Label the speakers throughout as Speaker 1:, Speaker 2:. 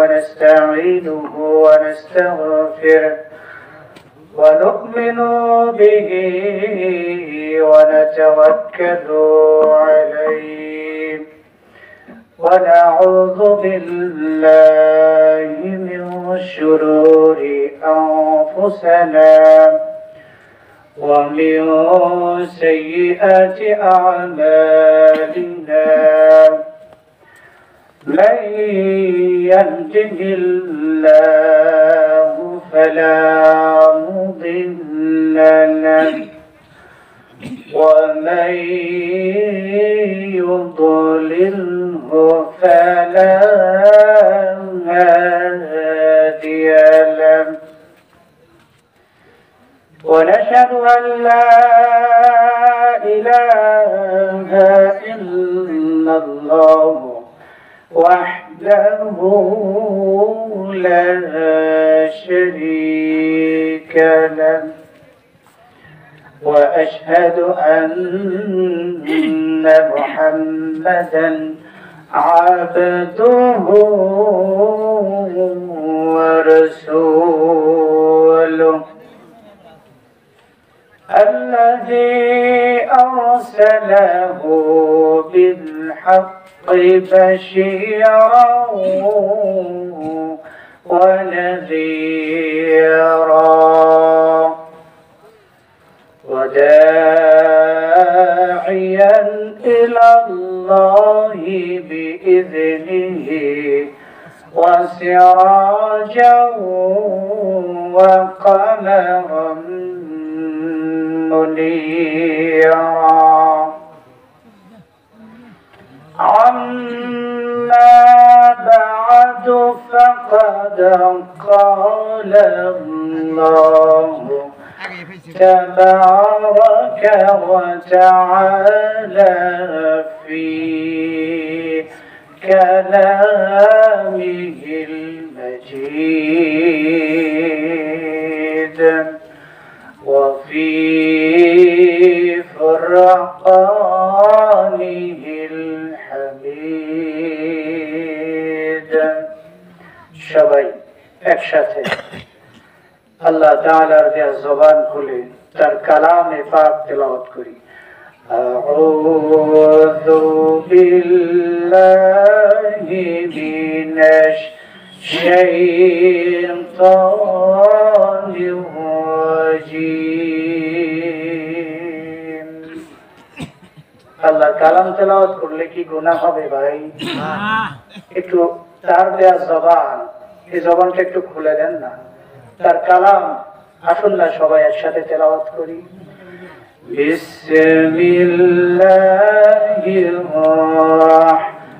Speaker 1: ونستعينه ونستغفره ونؤمن به ونتوكل عليه ونعوذ بالله من شرور أنفسنا ومن سيئات أعمالنا من يهده الله فلا مضل له ومن يضلله فلا هادي له ونشهد أن لا إله إلا الله وحده لا شريك له وأشهد أن محمدا عبده ورسوله الذي أرسله بالحق بشيرا ونذيرا وداعيا إلى الله بإذنه وسراجا وقمرا منيرا عما بعد فقد قال الله تبارك وتعالى في كلامه المجيد وفي فرقانه الحميد সবাই একসাথে আল্লাহ তাআলার দেয়া জবান খুলে তার কালামে পাক তেলাওয়াত করি আউযু বিল্লাহি মিনাশ শাইতানির রাজীম আল্লাহ কালাম তেলাওয়াত করলে কি গুনাহ হবে ভাই একটু তার দেয়া জবান এই জবানটা একটু খুলে দেন না তার কালাম আসুন না সবাই একসাথে তেলাওয়াত করি বিসমিল্লাহির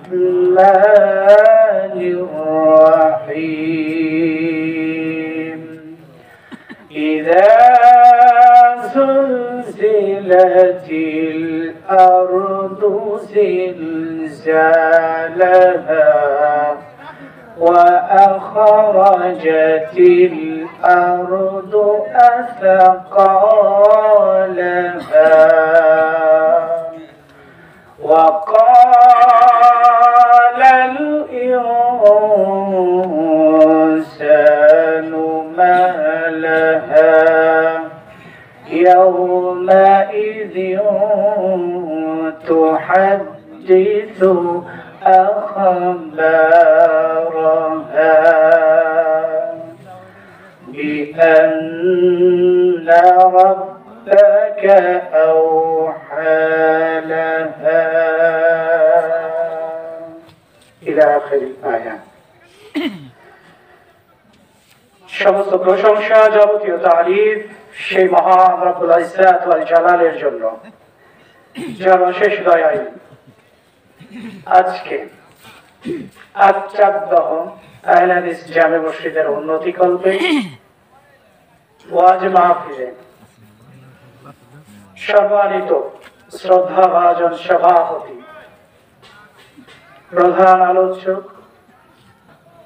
Speaker 1: রাহমানির রাহিম ইযা زلزلت الأرض زلزالها وأخرجت الأرض أثقالها وقال الإنسان ما لها يومئذ تحدث أخبارها بأن ربك أوحى لها إلى آخر الآية সমস্ত প্রশংসা যাবতীয় তারিফ সেই মহান রব্বুল ইজ্জাত ওয়াল জালালের জন্য যার অশেষ দয়ায় আজকে আচাদ্দহ আহলে হাদিস জামে মসজিদের উন্নতি কল্পে ওয়াজ মাহফিলে সম্মানিত শ্রদ্ধাভাজন সভাপতি প্রধান আলোচক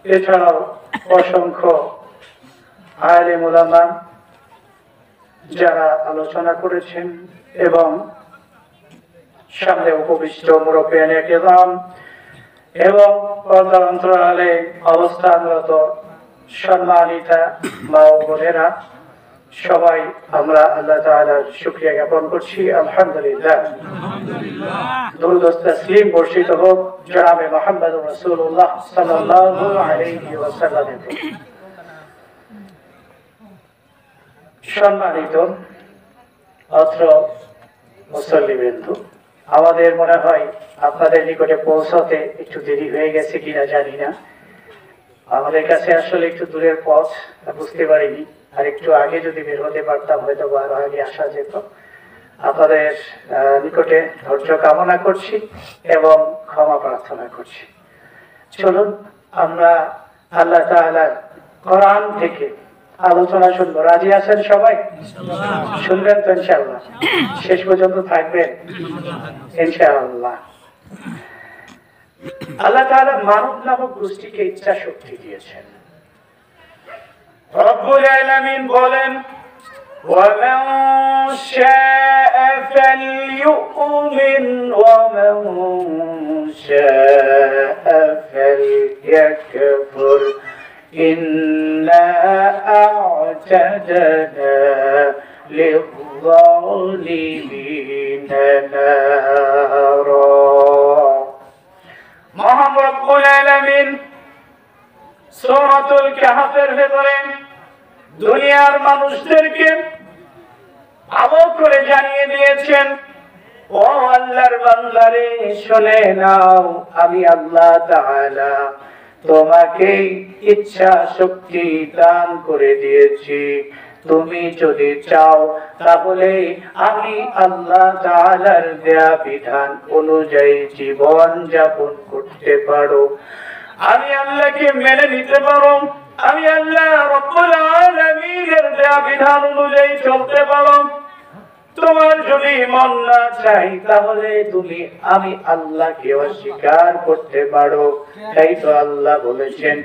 Speaker 1: এছাড়াও অসংখ্য আলেম উলামা যারা আলোচনা করেছেন এবং সামনে উপবিষ্ট মুরব্বিয়ানে কেরাম এবং পর্দার অন্তরালে অবস্থানরত সম্মানিতা মা ও বোনেরা, সবাই আমরা আল্লাহ তাআলার শুকরিয়া জ্ঞাপন করছি। আলহামদুলিল্লাহ। দরুদ ও তাসলিম বর্ষিত হোক জনাবে মুহাম্মদুর রাসূলুল্লাহ সাল্লাল্লাহু আলাইহি ওয়াসাল্লামের উপর। সম্মানিত অত্র মুসল্লিবৃন্দ, আমাদের মনে হয় আপনাদের নিকটে পৌঁছতে একটু দেরি হয়ে গেছে কিনা জানি না। আমাদের কাছে আসলে একটু দূরের পথ, বুঝতে পারিনি। আর একটু আগে যদি বের হতে পারতাম হয়তো আরো আগে আসা যেত। আপনাদের নিকটে ধৈর্য কামনা করছি এবং ক্ষমা প্রার্থনা করছি। চলুন আমরা আল্লাহ তাআলার কোরআন থেকে আলোচনা শুনবো। রাজি আছেন সবাই? শুনবেন তো ইনশাআল্লাহ? শেষ পর্যন্ত থাকবেন ইনশাআল্লাহ। আল্লাহ তাআলা মানব নামক গোষ্ঠীকে ইচ্ছা শক্তি দিয়েছেন। রব্বুল আলামিন বলেন, وَمَنْ شَاءَ فَلْيُؤْمِنْ وَمَنْ شَاءَ فَلْيَكْفُرْ إِنَّا أَعْتَدْنَا لِلظَّالِمِينَ نَارًا। মহান রব্বুল আলামিন সূরাতুল কাহফের ভেতরে দুনিয়ার মানুষদেরকে ভালো করে জানিয়ে দিয়েছেন, ও আল্লাহর বান্দারে শুনে নাও, আমি আল্লাহ তাআলা তোমাকে ইচ্ছা শক্তি দান করে দিয়েছি। তুমি যদি চাও তাহলে আমি আল্লাহ তাআলার দেয়া বিধান অনুযায়ী জীবন যাপন করতে পারো, আমি আল্লাহকে মেনে নিতে পারো, আমি আল্লাহ রব্বুল আলামিনের দেয়া বিধান অনুযায়ী চলতে পারো। তোমার যদি মন না চাই তাহলে তুমি আমি আল্লাহকে অস্বীকার করতে পারো। তাই তো আল্লাহ বলেছেন,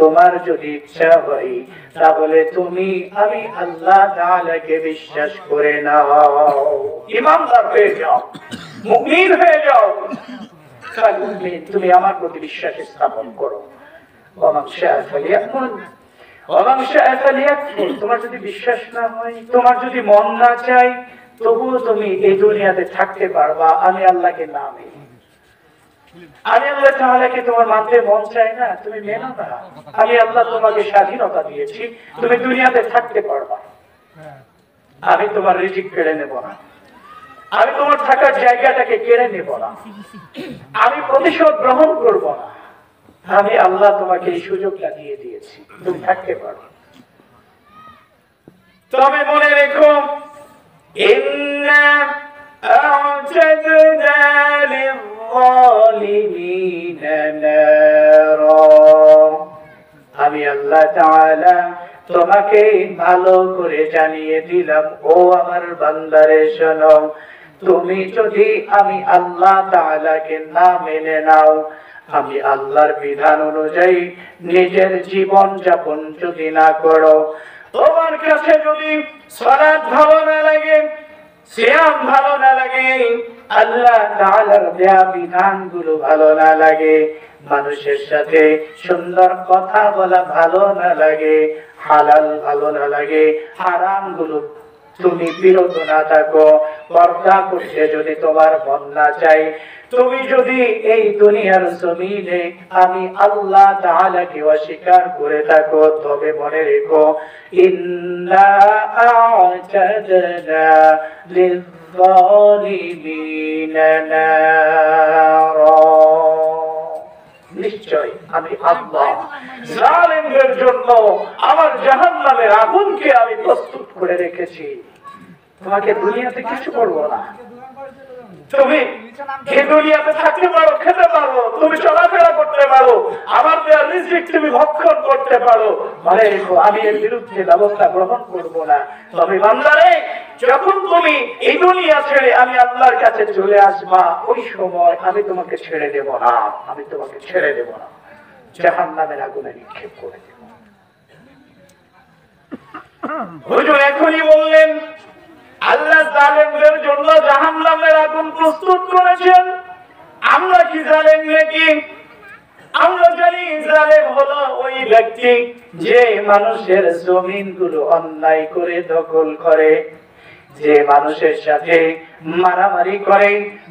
Speaker 1: তোমার যদি ইচ্ছা হয় তাহলে তুমি আমি আল্লাহ তাআলাকে বিশ্বাস করে নাও, ঈমানদার হয়ে যাও, মুমিন হয়ে যাও। তুমি আমার প্রতি বিশ্বাস স্থাপন করো। তোমার যদি বিশ্বাস না হয়, তোমার যদি মন না চাই, তবুও তুমি এই দুনিয়াতে থাকতে পারবা আমি আল্লাহকে না মেনে। আমি আল্লাহ তাআলাকে তোমার মানতে মন চাই না, তুমি মেনো না। আমি আল্লাহ তোমাকে স্বাধীনতা দিয়েছি, তুমি দুনিয়াতে থাকতে পারবা। আমি তোমার রিজিক কেড়ে নেব না, আমি তোমার থাকার জায়গাটাকে কেড়ে নেব না, আমি প্রতিশোধ গ্রহণ করব না। আমি আল্লাহ তোমাকে এই সুযোগটা দিয়ে দিয়েছি, তুমি থাকতে পারো। তবে মনে রেখো, ইন্না আ'তাদনা লিয-যালিমিনা নারা, আমি আল্লাহ তাআলা তোমাকে ভালো করে জানিয়ে দিলাম, ও আমার বান্দারে শোনো, তুমি যদি আমি আল্লাহ তাআলাকে না মেনে নাও, আমি আল্লাহর বিধান অনুযায়ী নিজের জীবন যাপন যদি না করো, তোমার কাছে যদি সালাত ভালো না লাগে, সিয়াম ভালো না লাগে, আল্লাহ তাআলার দেয়া বিধানগুলো ভালো না লাগে, মানুষের সাথে সুন্দর কথা বলা ভালো না লাগে, হালাল ভালো না লাগে, হারাম গুলো তুমি বিরত না থাকো, পর্দা করতে যদি তোমার মন না চাই, তুমি যদি এই দুনিয়ার জমিনে আমি আল্লাহ তাআলাকে অস্বীকার করে থাকো, তবে মনে রেখো, ইন্না আ'তাদনা লিয-যালিমিনা নারা, নিশ্চয় আমি আল্লাহ জালেমদের জন্য আমার জাহান্নামের আগুনকে আমি প্রস্তুত করে রেখেছি। তোমাকে দুনিয়াতে কিছু করবো না, তুমি এই দুনিয়াতে থাকতে পারো, খেতে পারো, তুমি চলাফেরা করতে পারো, আমার দেয়া রিজিক তুমি ভক্ষণ করতে পারো। মনে রেখো, আমি এর বিরুদ্ধে ব্যবস্থা গ্রহণ করব না। তবে বান্দারে, যখন তুমি এই দুনিয়া ছেড়ে আমি আল্লাহর কাছে চলে আসবা, ওই সময় আমি তোমাকে ছেড়ে দেব না, আমি তোমাকে ছেড়ে দেব না, জাহান্নামের আগুনে নিক্ষেপ করে দেব। হুজুর এখনই বললেন, আল্লাহ জালেমদের জন্য জাহান্নামের আগুন প্রস্তুত করেছেন। আমরা কি জালেম নাকি? আমরা জানি জালেম হলো ওই ব্যক্তি যে মানুষের জমিনগুলো অন্যায় করে দখল করে, যে মানুষের সাথে মারামারি করে,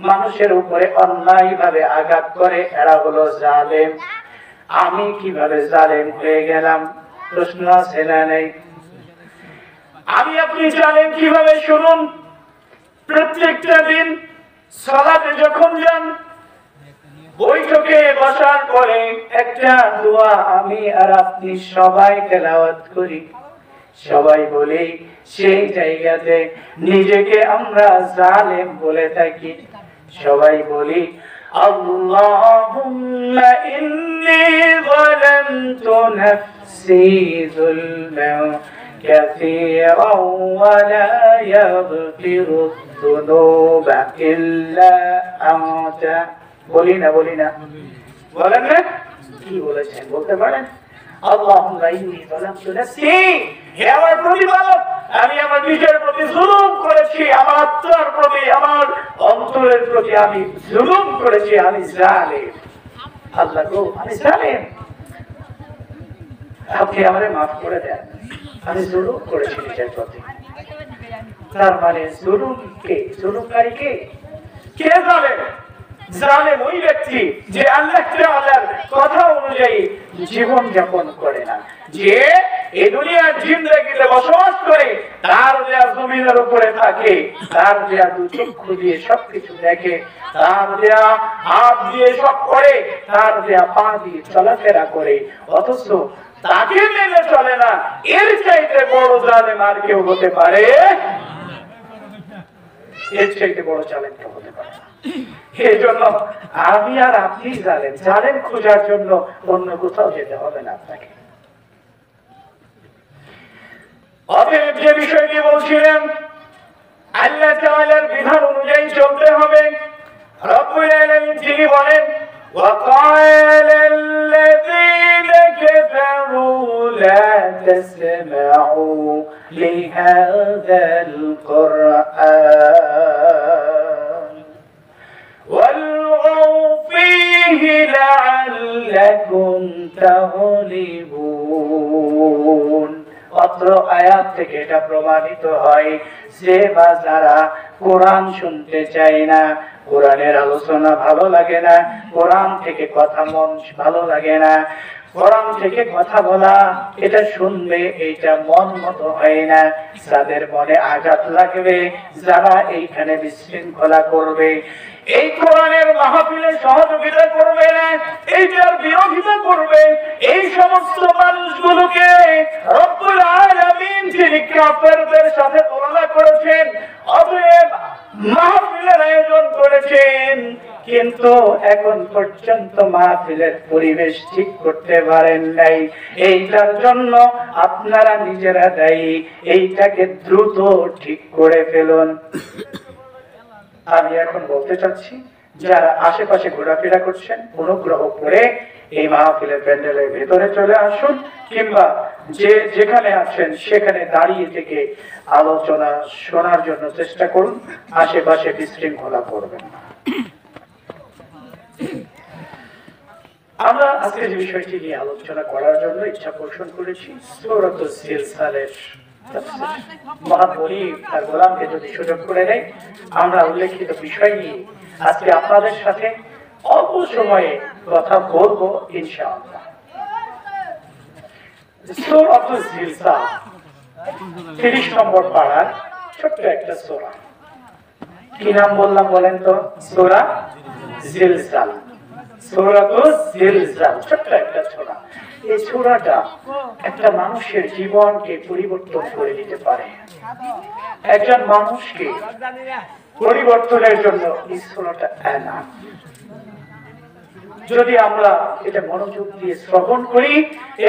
Speaker 1: মানুষের উপরে অন্যায় ভাবে আঘাত করে, এরা হলো জালেম। আমি কিভাবে জালেম হয়ে গেলাম? প্রশ্ন আছে না নেই? আমি আপনি জালেম কিভাবে? শুনুন, প্রত্যেকটা দিন সালাতে যখন যান, বৈঠকে বসার পরে একটা দোয়া আমি আর আপনি সবাই তেলাওয়াত করি। সবাই বলি, সেই জায়গাতে নিজেকে আমরা জালেম বলে থাকি। সবাই বলি, আল্লাহুম্মা ইন্নী যালামতু নাফসি যুলমান কাসীরান ওয়া লা ইয়াগফিরুয যুনুবা ইল্লা আনতা। বলি না বলেন না? কি বলেছেন বলতে পারেন? আল্লাহুম্মা ইন্নী যালামতু নাফসি, হে আমার প্রতিপালক, আমি আমার নিজের প্রতি জুলুম করেছি, আমার আত্মার প্রতি, আমার অন্তরের প্রতি আমি জুলুম করেছি, আমি জালেম। আল্লাহ গো, আমি জালেম, আপনি আমারে মাফ করে দেন, আমি জুলুম করেছি নিজের প্রতি। তার মানে জুলুমকারী কে? কে জালেম? জালেম ওই ব্যক্তি যে আল্লাহ তাআলার কথা অনুযায়ী জীবন যাপন করে না, যে এই দুনিয়ার জিন্দেগিতে বসবাস করে, তার দেয়া জমিনের উপরে থাকে, তার দেয়া দু চক্ষু দিয়ে সবকিছু দেখে, তার দেয়া হাত দিয়ে সব করে, তার দেয়া পা দিয়ে চলাফেরা করে, অথচ তাকে মেনে চলে না। এর চাইতে বড় জালেম আর কেউ হতে পারে? এর চাইতে বড় জালেম কেউ হতে পারে না। এই জন্য আমি আর আপনি জালেম খোঁজার জন্য অন্য কোথাও যেতে হবে না আপনাকে। অতএব যে বিষয়টি বলছিলেন, আল্লাহ তাআলার বিধান অনুযায়ী চলতে হবে। রব্বুল আলামিন তিনি বলেন, وقال الذين كفروا لا تسمعوا لهذا القرآن والغوا فيه لعلكم تغلبون। অত্র আয়াত থেকে এটা প্রমাণিত হয় যে বা যারা কোরআন শুনতে চায় না, কোরআনের আলোচনা ভালো লাগে না, কোরআন থেকে কথা মন ভালো লাগে না, কোরআন থেকে কথা বলা এটা শুনবে, এইটা মন মতো হয় না, যাদের মনে আঘাত লাগবে, যারা এইখানে বিশৃঙ্খলা করবে, এই কোরআনের মাহফিলে সহযোগিতা করবে না, এইটার বিরোধিতা করবে, এই সমস্ত মানুষগুলোকে রব্বুল আলামিন তিনি কাফেরদের সাথে তুলনা করেছেন। অতএব মাহফিলের আয়োজন করেছেন, কিন্তু এখন পর্যন্ত মাহফিলের পরিবেশ ঠিক করতে পারেন নাই। এইটার জন্য আপনারা নিজেরা দায়ী, এইটাকে দ্রুত ঠিক করে ফেলুন। আমি এখন বলতে চাচ্ছি, যারা আশেপাশে ঘোরাফেরা করছেন, অনুগ্রহ করে এই মাহফিলের প্যান্ডেলের ভেতরে চলে আসুন, কিংবা যে যেখানে আছেন সেখানে দাঁড়িয়ে থেকে আলোচনা শোনার জন্য চেষ্টা করুন, আশেপাশে বিশৃঙ্খলা করবেন না। আমরা আজকে যে বিষয়টি নিয়ে আলোচনা করার জন্য ইচ্ছা পোষণ করেছি, সূরাতুল জিলসালের মহাবলী তার গোলামকে যদি সুযোগ করে দেয়, আমরা উল্লেখিত বিষয় নিয়ে আজকে আপনাদের সাথে অল্প সময়ে কথা বলবো ইনশাআল্লাহ। সূরাতুল জিলসাল 30 নম্বর পারার ছোট্ট একটা সূরা। কি নাম বললাম বলেন তো? সূরা জিলসাল। সূরাতুল জিলসাল ছোট্ট একটা সূরা। এই সূরাটা একটা মানুষের জীবনকে পরিবর্তন করে দিতে পারে। একজন মানুষকে পরিবর্তনের জন্য এই সূরাটা এনাফ। যদি আমরা এটা মনোযোগ দিয়ে শ্রবণ করি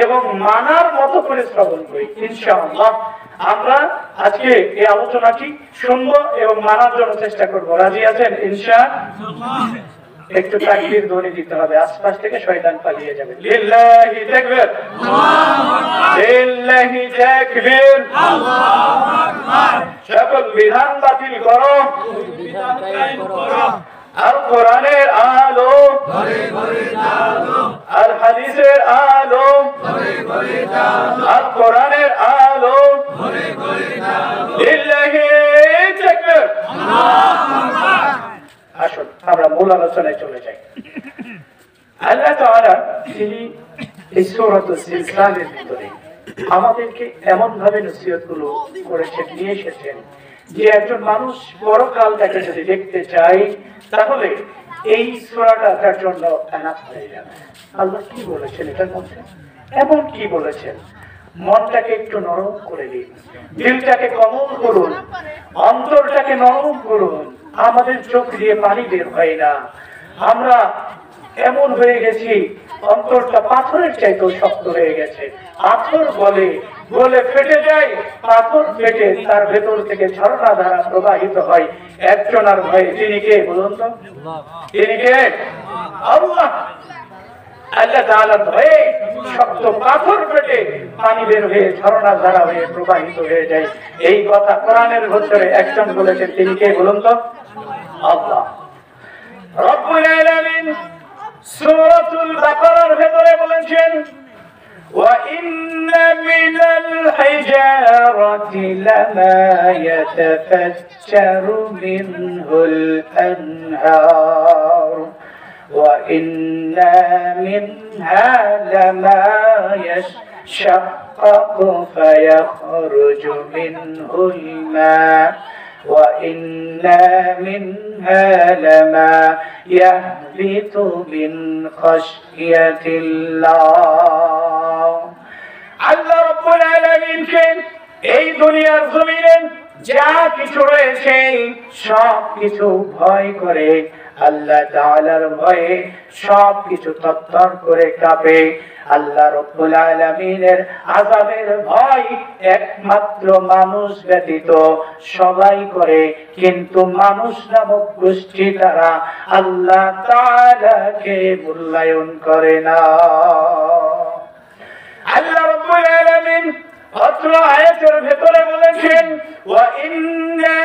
Speaker 1: এবং মানার মতো করে শ্রবণ করি, ইনশাআল্লাহ আমরা আজকে এই আলোচনাটি শুনবো এবং মানার জন্য চেষ্টা করবো। রাজি আছেন ইনশাআল্লাহ? একটু তাকবীর ধ্বনি দিতে হবে, আশপাশ থেকে শয়তান পালিয়ে যাবে। লিল্লাহি তাকবীর, লিল্লাহি তাকবীর, সকল বিধান বাতিল করো, আল কোরআনের আলো, আল হাদিসের আলো, আল কোরআনের আলো, লিল্লাহি তাকবীর। আসুন আমরা মূল আলোচনায় চলে যাই। আল্লাহ তাআলা তিনি এই সূরাতুল জিলজালের ভিতরে আমাদেরকে এমন ভাবে নসিহতগুলো করেছেন, নিয়ে এসেছেন যে একজন মানুষ পরকালটাকে যদি দেখতে চায় তাহলে এই সূরাটা তার জন্য এনাফ হয়ে যাবে। আল্লাহ কি বলেছেন এটার মধ্যে? এমন কি বলেছেন? মনটাকে একটু নরম করে দিন, দিলটাকে কোমল করুন, অন্তরটাকে নরম করুন। আমাদের চোখ দিয়ে পানি বের হয় না, আমরা এমন হয়ে গেছি, অন্তরটা পাথরের চাইতেও শক্ত হয়ে গেছে। পাথর বলে বলে ফেটে যায়, পাথর ফেটে তার ভেতর থেকে ঝর্ণা ধারা প্রবাহিত হয়। একজনের ভয়ে, তিনি কে বলুন তো? তিনি কে? আল্লাহ। আল্লাহ তাআলার ভয়ে শক্ত পাথর ফেটে পানি বের হয়ে ঝর্ণা ধারা হয়ে প্রবাহিত হয়ে যায়। এই কথা কোরআনের ভিতরে একজন বলেছেন, তিনি কে বলুন তো? আল্লাহ রব্বুল আলামিন সূরাতুল বাকারার ভিতরে বলেছেন, وَإِنَّ مِنَ الْحِجَارَةِ لَمَا يَتَفَجَّرُ مِنْهُ الْأَنْهَارُ وَإِنَّ مِنْهَا لَمَا يَشَقَّقُ فَيَخْرُجُ مِنْهُ الْمَاءُ وَإِنَّ مِنْهَا لَمَا يَهْبِطُ مِنْ خَشْيَةِ اللَّهِ। আল্লাহ রাব্বুল আলামিন এই দুনিয়ার জমিনে যা কিছু রয়েছে সব কিছু ভয় করে, আল্লাহ তাআলার ভয়ে সব কিছু থরথর করে কাঁপে। আল্লাহ রাব্বুল আলামিনের আযাবের ভয় একমাত্র মানুষ ব্যতীত সবাই করে, কিন্তু মানুষ নামক গোষ্ঠী তারা আল্লাহ তাআলাকে মূল্যায়ন করে না। আল্লাহ রাব্বুল আলামিন অত্র আয়াতের ভিতরে বলেছেন, ওয়া ইন্না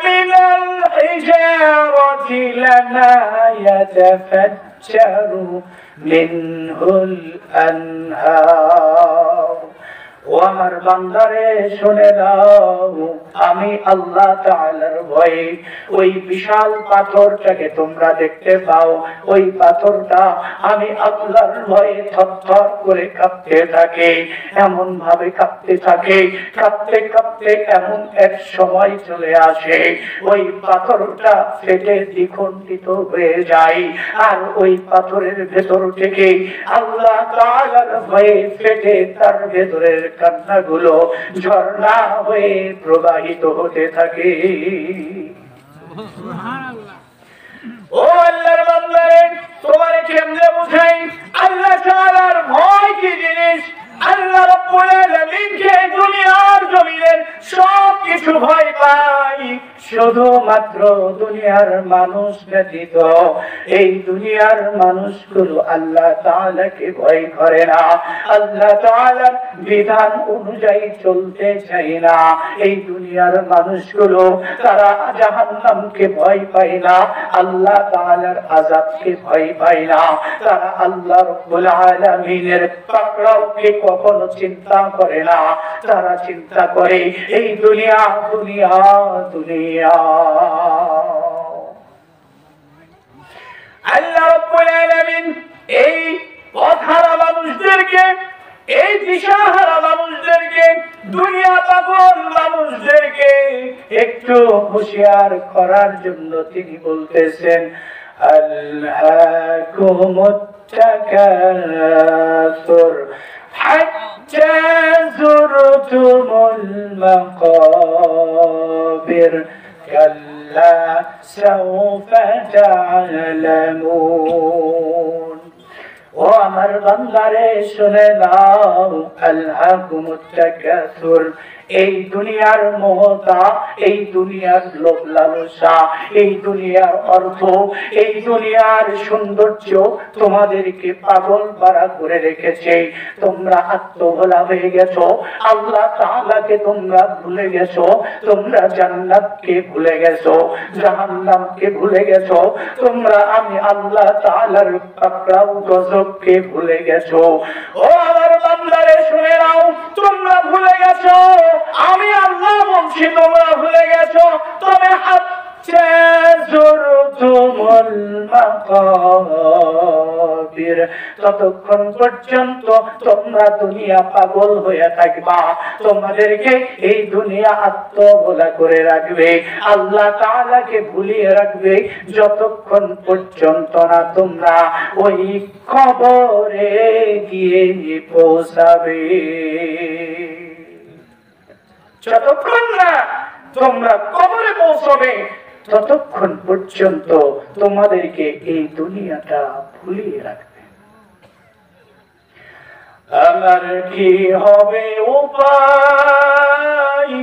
Speaker 1: মিনাল হিজারাতি লামা ইয়াতাফাজ্জারু মিনহুল আনহার। ও আমার বান্দারে শুনে দাও, আমি আল্লাহ তাআলার ভয়ে ওই বিশাল পাথরটাকে তোমরা দেখতে পাও, ওই পাথরটা আমি আল্লাহর ভয়ে থরথর করে কাঁপতে থাকে। এমন ভাবে কাঁপতে থাকে, কাঁপতে কাঁপতে এমন এক সময় চলে আসে ওই পাথরটা ফেটে দ্বিখণ্ডিত হয়ে যায়, আর ওই পাথরের ভেতর থেকে আল্লাহ তাআলার ভয়ে ফেটে তার ভেতরের কান্নাগুলো ঝর্ণা হয়ে প্রবাহিত হতে থাকে। ও আল্লাহর বান্দারে, তোমারে কেমনে বুঝাই আল্লাহ তাআলার ভয় কি জিনিস? আল্লাহ রাব্বুল আলামিন কে দুনিয়ার জমিনের সব কিছু ভয় পায়, শুধুমাত্র দুনিয়ার মানুষ ব্যতীত এই দুনিয়ার মানুষগুলো আল্লাহ তাআলাকে ভয় করে না, আল্লাহ তাআলার বিধান অনুযায়ী চলতে চায় না। এই দুনিয়ার মানুষগুলো তারা জাহান্নামকে ভয় পায় না, আল্লাহ তাআলার আযাবকে ভয় পায় না। তারা আল্লাহ রাব্বুল আলামিনের পাকড়াওকে কখনো চিন্তা করে না, তারা চিন্তা করে এই দুনিয়া দুনিয়া দুনিয়া। আল্লাহ রাব্বুল আলামিন এই পথহারা মানুষদেরকে, এই দিশাহারা মানুষদেরকে, দুনিয়া পাগল মানুষদেরকে একটু হুঁশিয়ার করার জন্য তিনি বলতেছেন, আলহাকুমুত তাকাসুর হাত্তা যুরতুমুল মাকাবির কাল্লা সাওফা তা'লামুন। ও আমার বান্দারে শুনে নাও, আলহাকুমুত তাকাসুর, এই দুনিয়ার মোহতা, এই দুনিয়ার লোভ লালসা, এই দুনিয়ার অর্থ, এই দুনিয়ার সৌন্দর্য তোমাদেরকে পাগল পারা করে রেখেছে। তোমরা আত্মভোলা হয়ে গেছো, আল্লাহ তাআলাকে তোমরা ভুলে গেছো, তোমরা জান্নাতকে ভুলে গেছো, জাহান্নামকে ভুলে গেছো, তোমরা আমি আল্লাহ তাআলার পাকড়াও গজবকে ভুলে গেছো। ও আমার বান্দারে শুনে নাও, তোমরা ভুলে গেছো, আমি আল্লাহ বলছি তোমরা ভুলে গেছো। তবে ততক্ষণ পর্যন্ত তোমরা দুনিয়া পাগল হয়ে থাকবা, তোমাদেরকে এই দুনিয়া আত্মভোলা করে রাখবে, আল্লাহ তাআলাকে ভুলিয়ে রাখবে, যতক্ষণ পর্যন্ত না তোমরা ওই কবরে গিয়ে পৌঁছাবে। যতক্ষণ না তোমরা কবরে পৌঁছবে, ততক্ষণ পর্যন্ত তোমাদেরকে এই দুনিয়াটা ভুলিয়ে রাখবে। আমার কি হবে উপায়,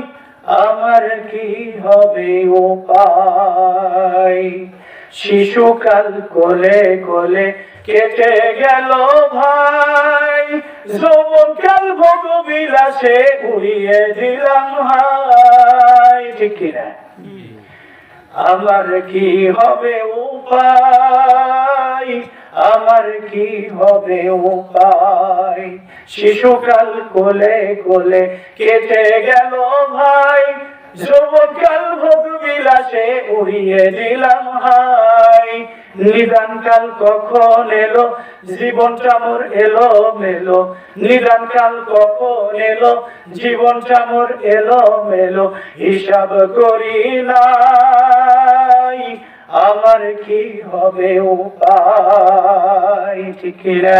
Speaker 1: আমার কি হবে উপায়, শিশুকাল কোলে কোলে কেটে গেল ভাই, যৌবনকাল ভোগ বিলাসে উড়িয়ে দিলাম হাই। ঠিক কিনা? আমার কি হবে উপায়, আমার কি হবে উপায়, শিশুকাল কোলে কোলে কেটে গেল ভাই, যৌবনকাল ভোগ বিলাসে উড়িয়ে দিলাম হাই। নিদানকাল কখন এলো, জীবনটা মোর এলো মেলো, নিদানকাল কখন এলো, জীবনটা মোর এলো মেলো, হিসাব করি নাই, আমার কি হবে উপায়। ঠিক না?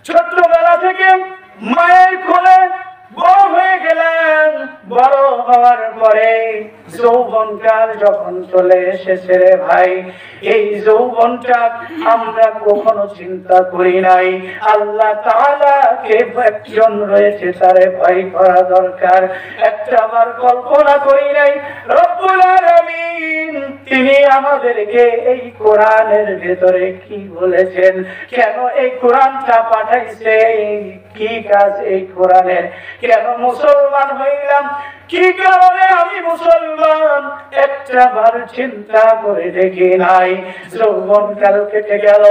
Speaker 1: ছোট্টবেলা থেকে মায়ের কোলে বড় হয়ে গেলেন, বড় হওয়ার পরে যৌবনকাল যখন চলে এসেছে রে ভাই, এই যৌবনটা আমরা কখনো চিন্তা করি নাই। আল্লাহ তাআলা কে একজন রয়েছে, তারে ভয় করা দরকার, একটা বার কল্পনা করি নাই রব্বুল আলামিন তিনি আমাদেরকে এই কোরআনের ভেতরে কি বলেছেন, কেন এই কোরআনটা পাঠাইছে, কি কাজ এই কোরআনের, কেন মুসলমান হইলাম, কি কারণে আমি মুসলমান, একটা বার চিন্তা করে দেখি নাই। যৌবনকাল কেটে গেল,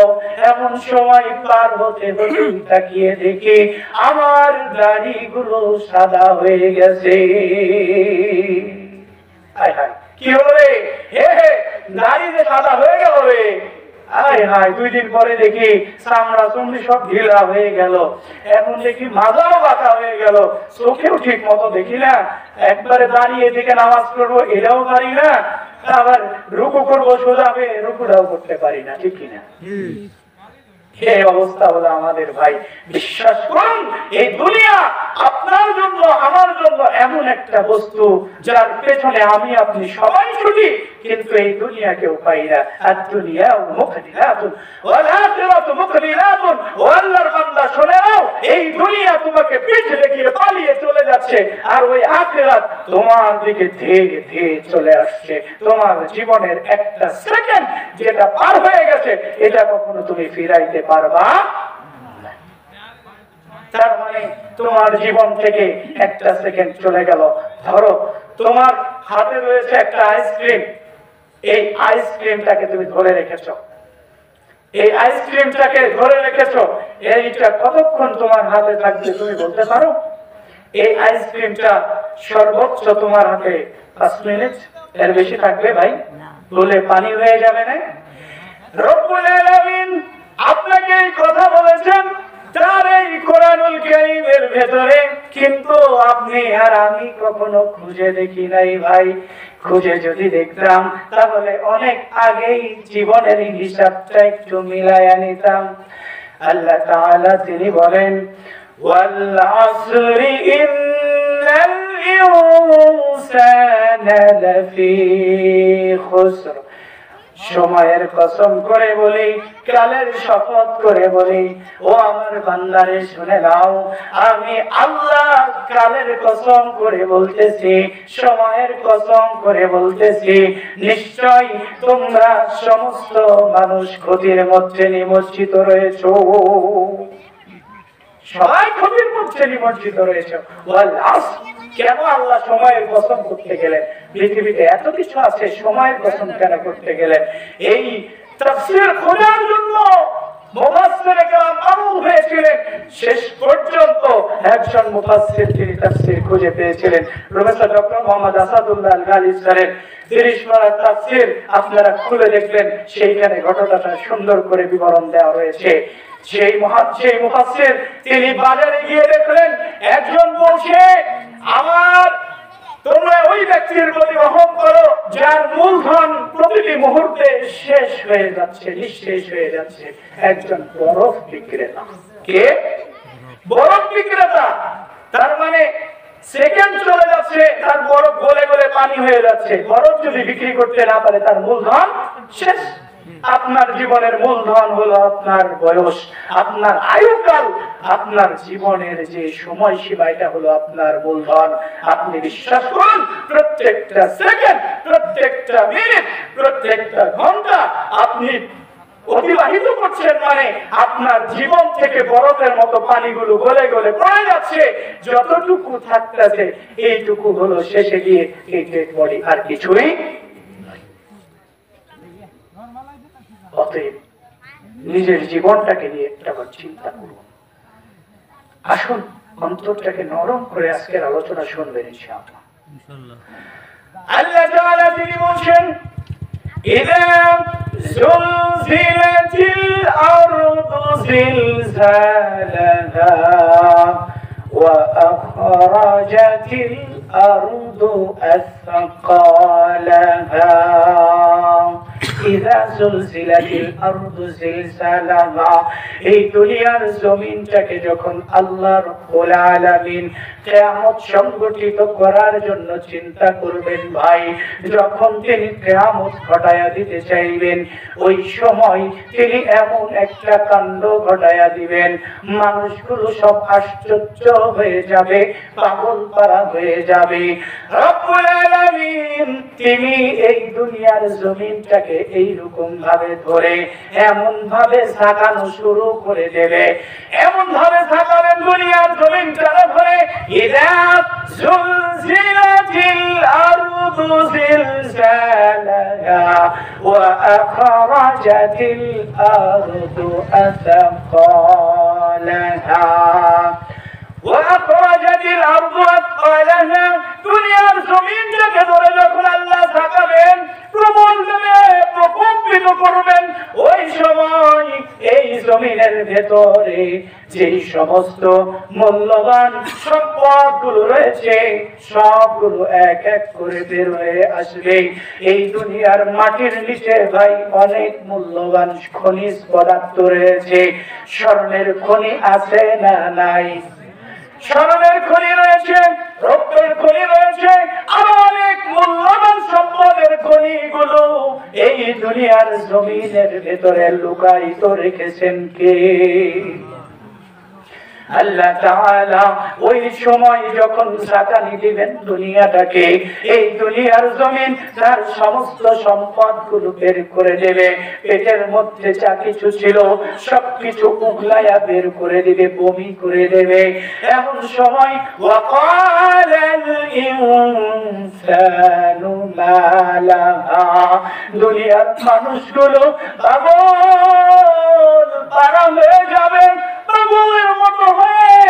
Speaker 1: এমন সময় পার হতে হতে তাকিয়ে দেখি আমার দাড়িগুলো সাদা হয়ে গেছে। হায় হায়, কি হলো রে? হে হে, দাড়ি যে সাদা হয়ে গেল রে। আয় হায়, 2 দিন পরে দেখি চামড়া চুমড়ি সব ঢিলা হয়ে গেল, এখন দেখি মাথাও বাঁকা হয়ে গেল, চোখেও ঠিক মতো দেখি না, একবারে দাঁড়িয়ে থেকে নামাজ পড়বো এটাও পারি না, আবার রুকু করবো সোজা হয়ে রুকুটাও করতে পারি না। ঠিক কিনা? এই অবস্থা হলো আমাদের ভাই। বিশ্বাস করুন, এই দুনিয়া আপনার জন্য আমার জন্য এমন একটা বস্তু যার পেছনে আমি আপনি সবাই ছুটি, কিন্তু এই দুনিয়া কেউ পাই না। আর দুনিয়া মুখদিলাতুন ওয়াল আখিরাতু মুখদিলাতুন, ও আল্লাহর বান্দা শুনে নাও, এই দুনিয়া তোমাকে পিঠ দেখিয়ে পালিয়ে চলে যাচ্ছে, আর ওই আখিরাত তোমার দিকে ধীরে ধীরে চলে আসছে। তোমার জীবনের একটা সেকেন্ড যেটা পার হয়ে গেছে, এটা কখনো তুমি ফিরাইতে পারবা না। তার মানে তোমার জীবন থেকে একটা সেকেন্ড চলে গেল। ধরো তোমার হাতে রয়েছে একটা আইসক্রিম, এই আইসক্রিমটাকে তুমি ধরে রেখেছো, এই আইসক্রিমটাকে ধরে রেখেছো, এইটা কতক্ষণ তোমার হাতে থাকবে তুমি বলতে পারো? এই আইসক্রিমটা সর্বোচ্চ তোমার হাতে 5 মিনিট, এর বেশি থাকবে ভাই? বলে পানি হয়ে যাবে না? রব্বুল আলামিন আপনাকে এই কথা বলেছেন তার এই কোরআনুল কারীমের ভেতরে, কিন্তু আপনি আর আমি কখনো খুঁজে দেখি নাই ভাই। খুঁজে যদি দেখতাম তাহলে অনেক আগেই জীবনের হিসাবটা একটু মিলাইয়া নিতাম। আল্লাহ তাআলা তিনি বলেন, ওয়াল আসরি ইন্নাল ইনসানা লাফি খুসর, সময়ের কসম করে বলি, কালের শপথ করে বলি, ও আমার বান্দারে শুনে নাও, আমি আল্লাহ কালের কসম করে বলতেছি, সময়ের কসম করে বলতেছি, নিশ্চয় তোমরা সমস্ত মানুষ ক্ষতির মধ্যে নিমজ্জিত রয়েছো। সবাই ক্ষতির মধ্যে নিমজ্জিত রয়েছে। কেন আল্লাহ সময়ের কসম করতে গেলেন? পৃথিবীতে এত কিছু আছে, সময়ের কসম কেন করতে গেলেন? এই তাফসীর খোঁজার জন্য মুফাসসিরে কেরাম পাগল হয়েছিলেন। শেষ পর্যন্ত একজন মুফাসসির তিনি তাফসীর খুঁজে পেয়েছিলেন, প্রফেসর ডক্টর মোহাম্মদ আসাদুল্লাহ আল গালিব স্যারের 30 পারার তাফসীর আপনারা খুলে দেখবেন, সেইখানে ঘটনাটা সুন্দর করে বিবরণ দেওয়া রয়েছে। সেই মুফাসসির তিনি বাজারে গিয়ে দেখলেন একজন বলছে, আমার তোমরা ওই ব্যক্তির প্রতি রহম করো যার মূলধন প্রতিটি মুহূর্তে শেষ হয়ে যাচ্ছে, নিঃশেষ হয়ে যাচ্ছে। একজন বরফ বিক্রেতা। কে? বরফ বিক্রেতা। তার মানে সেকেন্ড চলে যাচ্ছে, তার বরফ গলে গলে পানি হয়ে যাচ্ছে। বরফ যদি বিক্রি করতে না পারে তার মূলধন শেষ। আপনার জীবনের মূলধন হলো আপনার বয়স, আপনার আয়ুকাল, আপনার জীবনের যে সময়সীমা, এটা হলো আপনার মূলধন। আপনি বিশ্বাস করুন, প্রত্যেকটা সেকেন্ড, প্রত্যেকটা মিনিট, প্রত্যেকটা ঘন্টা আপনি অতিবাহিত করছেন, মানে আপনার জীবন থেকে বরফের মতো পানিগুলো গলে গলে পড়ে যাচ্ছে। যতটুকু থাকতেছে এইটুকু হলো শেষে গিয়ে এই ডেড বডি, আর কিছুই। অতএব নিজের জীবনটাকে নিয়ে একটাবার চিন্তা করুন। আসুন অন্তরটাকে নরম করে আজকের আলোচনা শুনবেন ইনশাআল্লাহ। আল্লাহ তাআলা তিনি বলেন, ইযা যুলজিলাতিল আরদু জিলজালাহা ওয়া আখরাজাতিল আরদু আসকালাহা। এই দুনিয়ার জমিনটাকে যখন আল্লাহ রাব্বুল আলামিন কিয়ামত সংগঠিত করার জন্য চিন্তা করবেন ভাই, যখন তিনি কিয়ামত ঘটায়া দিতে চাইবেন, ওই সময় তিনি এমন একটা কাণ্ড ঘটায়া দিবেন, মানুষগুলো সব আশ্চর্য হয়ে যাবে, পাগল পারা হয়ে যাবে। রব্বুল আলামিন তিনি এই দুনিয়ার জমিনটাকে এইরকম ভাবে ধরে এমন ভাবে ঝাঁকানো শুরু করে দেবে, এমন ভাবে ঝাঁকাবেন দুনিয়ার জমিনটা ধরে, ইযা যুলজিলাতিল আরদু জিলজালাহা ওয়া আখরাজাতিল আরদু আসকালাহা ওয়া আখরাজাতিল আরদু আসকালাহা। দুনিয়ার জমিনটাকে ধরে যখন আল্লাহ ঝাঁকাবেন, প্রবল ভাবে প্রকম্পিত করবেন, ওই সময় এই জমিনের ভেতরে যেই সমস্ত মূল্যবান সম্পদগুলো রয়েছে সবগুলো এক এক করে বের হয়ে আসবে। এই দুনিয়ার মাটির নিচে ভাই অনেক মূল্যবান খনিজ পদার্থ রয়েছে। স্বর্ণের খনি আছে না নাই? স্বর্ণের খনি রয়েছে, রৌপ্যের খনি রয়েছে, আরো অনেক মূল্যবান সম্পদের খনিগুলো এই দুনিয়ার জমিনের ভেতরে লুকায়িত রেখেছেন কে? আল্লাহ তাআলা ওই সময় যখন ঝাঁকানি দিবেন দুনিয়াটাকে, এই দুনিয়ার জমিন তার সমস্ত সম্পদগুলো বের করে দেবে। পেটের মধ্যে যা কিছু ছিল সবকিছু উগলায়া বের করে দিবে, বমি করে দেবে। এমন সময় ওয়াকালাল ইনসানু মা লাহা, দুনিয়ার মানুষগুলো পাগল পারা হয়ে যাবে। পাগলের মতো হয়ে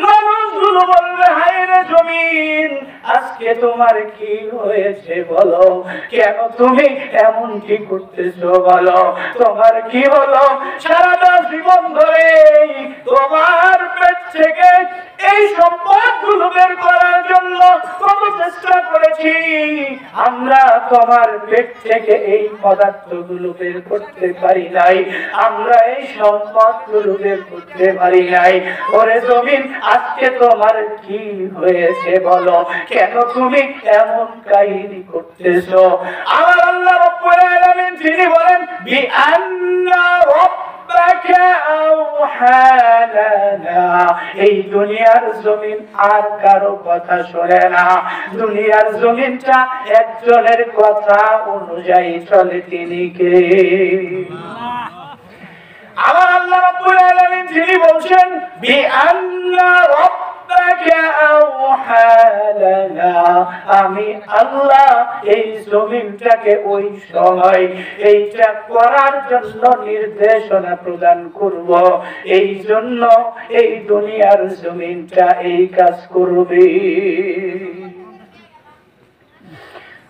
Speaker 1: মানুষগুলো বলবে, হায় রে জমিন, আজকে তোমার কি হয়েছে বলো? কেন তুমি এমন কি করতেছো বলো? তোমার কি হলো? সারাটা জীবন ধরে তোমার পেট থেকে এই সম্পদগুলো বের করার জন্য কত চেষ্টা করেছি, আমরা তোমার পেট থেকে এই পদার্থগুলো বের করতে পারি নাই, আমরা এই সম্পদগুলো বের করতে পারি নাই। ওরে জমিন, আজকে তোমার কি হয়েছে বলো? কেন তুমি এমন কাহিনী করতেছো? আমার আল্লাহ রব্বুল আলামিন তিনি বলেন বিআন্না রাব্বাকা আওহা লানা, এই দুনিয়ার জমিন আর কারো কথা শোনে না, দুনিয়ার জমিনটা একজনের কথা অনুযায়ী চলে, তিনি কে? আমার আল্লাহ রাব্বুল আলামিন তিনি বলছেন বিআন্না রাব্বাকা আওহা লানা, আমি আল্লাহ এই জমিনটাকে ওই সময় এইটা করার জন্য নির্দেশনা প্রদান করব, এই জন্য এই দুনিয়ার জমিনটা এই কাজ করবে।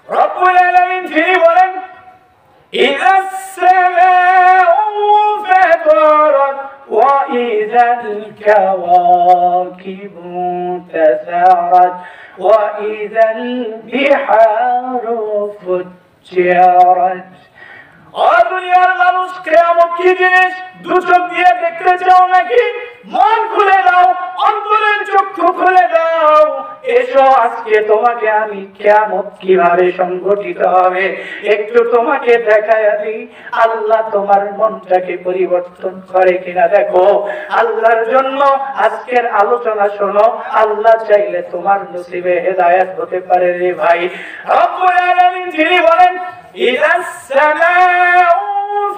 Speaker 1: রব্বুল আলামিন তিনি বলেন ইযাস সামাউ ফাতারাত ওয়া ইযাল কাওয়াকিবু তাসারাত ওয়া ইযাল বিহারু ফুজ্জিরাত। ও দুনিয়ার মানুষ, কিয়ামত কি জিনিস দু চোখ দিয়ে দেখতে চাও নাকি? মন খুলে দাও, অন্তরের চক্ষু খুলে দাও, এসো আজকে তোমাকে আমি কিয়ামত কিভাবে সংঘটিত হবে একটু তোমাকে দেখায়া দিই। আল্লাহ তোমার মনটাকে পরিবর্তন করে কিনা দেখো। আল্লাহর জন্য আজকের আলোচনা শোনো, আল্লাহ চাইলে তোমার নসিবে হেদায়েত হতে পারে রে ভাই। রব্বুল আলামিন তিনি বলেন ইযাস সামাউ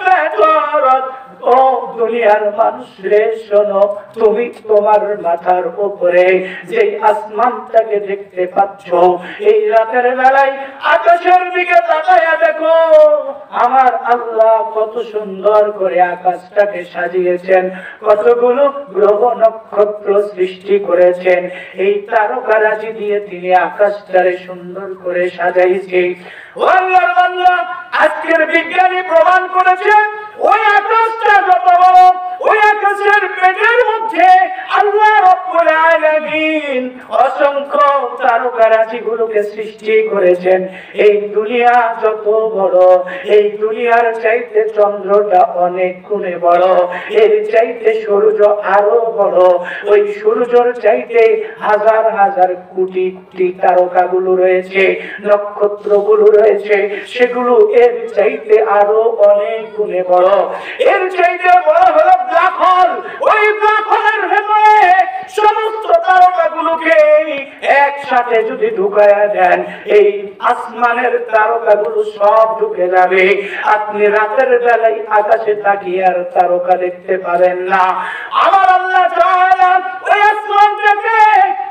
Speaker 1: ফাতারাত, ও দুনিয়ার মানুষ রে শোনো, তুমি তোমার মাথার উপরে যে আসমানটাকে দেখতে পাচ্ছ, এই রাতের বেলায় আকাশের দিকে তাকায়া দেখো আমার আল্লাহ কত সুন্দর করে আকাশটাকে সাজিয়েছেন, কতগুলো গ্রহ নক্ষত্র সৃষ্টি করেছেন, এই তারকারাজি দিয়ে তিনি আকাশটারে সুন্দর করে সাজাইছে। ও আল্লাহর বান্দা, আজকের বিজ্ঞানী প্রমাণ করেছেন ওই আকাশটা যত বড়, ওই আকাশের পেটের মধ্যে আল্লাহ রাব্বুল আলামিন অসংখ্য তারকারাজিগুলোকে সৃষ্টি করেছেন। এই দুনিয়া যত বড়, এই দুনিয়ার চাইতে চন্দ্রটা অনেক গুণে বড়, এর চাইতে সূর্য আরো বড়, ওই সূর্যের চাইতে হাজার হাজার কোটি কোটি তারকাগুলো রয়েছে, নক্ষত্রগুলো রয়েছে, সেগুলো এর চাইতে আরো অনেক গুণে বড়। এর চাইতে বড় হলো ব্ল্যাক হোল, ওই ব্ল্যাক হোলের ভেতরে সমস্ত তারকাগুলোকে একসাথে যদি ঢুকায়া দেন, এই আসমানের তারকাগুলো সব ঢুকে যাবে। আপনি রাতের বেলায় আকাশে তাকিয়ে আর তারকা দেখতে পাবেন না। আমার আল্লাহ তাআলা ওই আসমানটাকে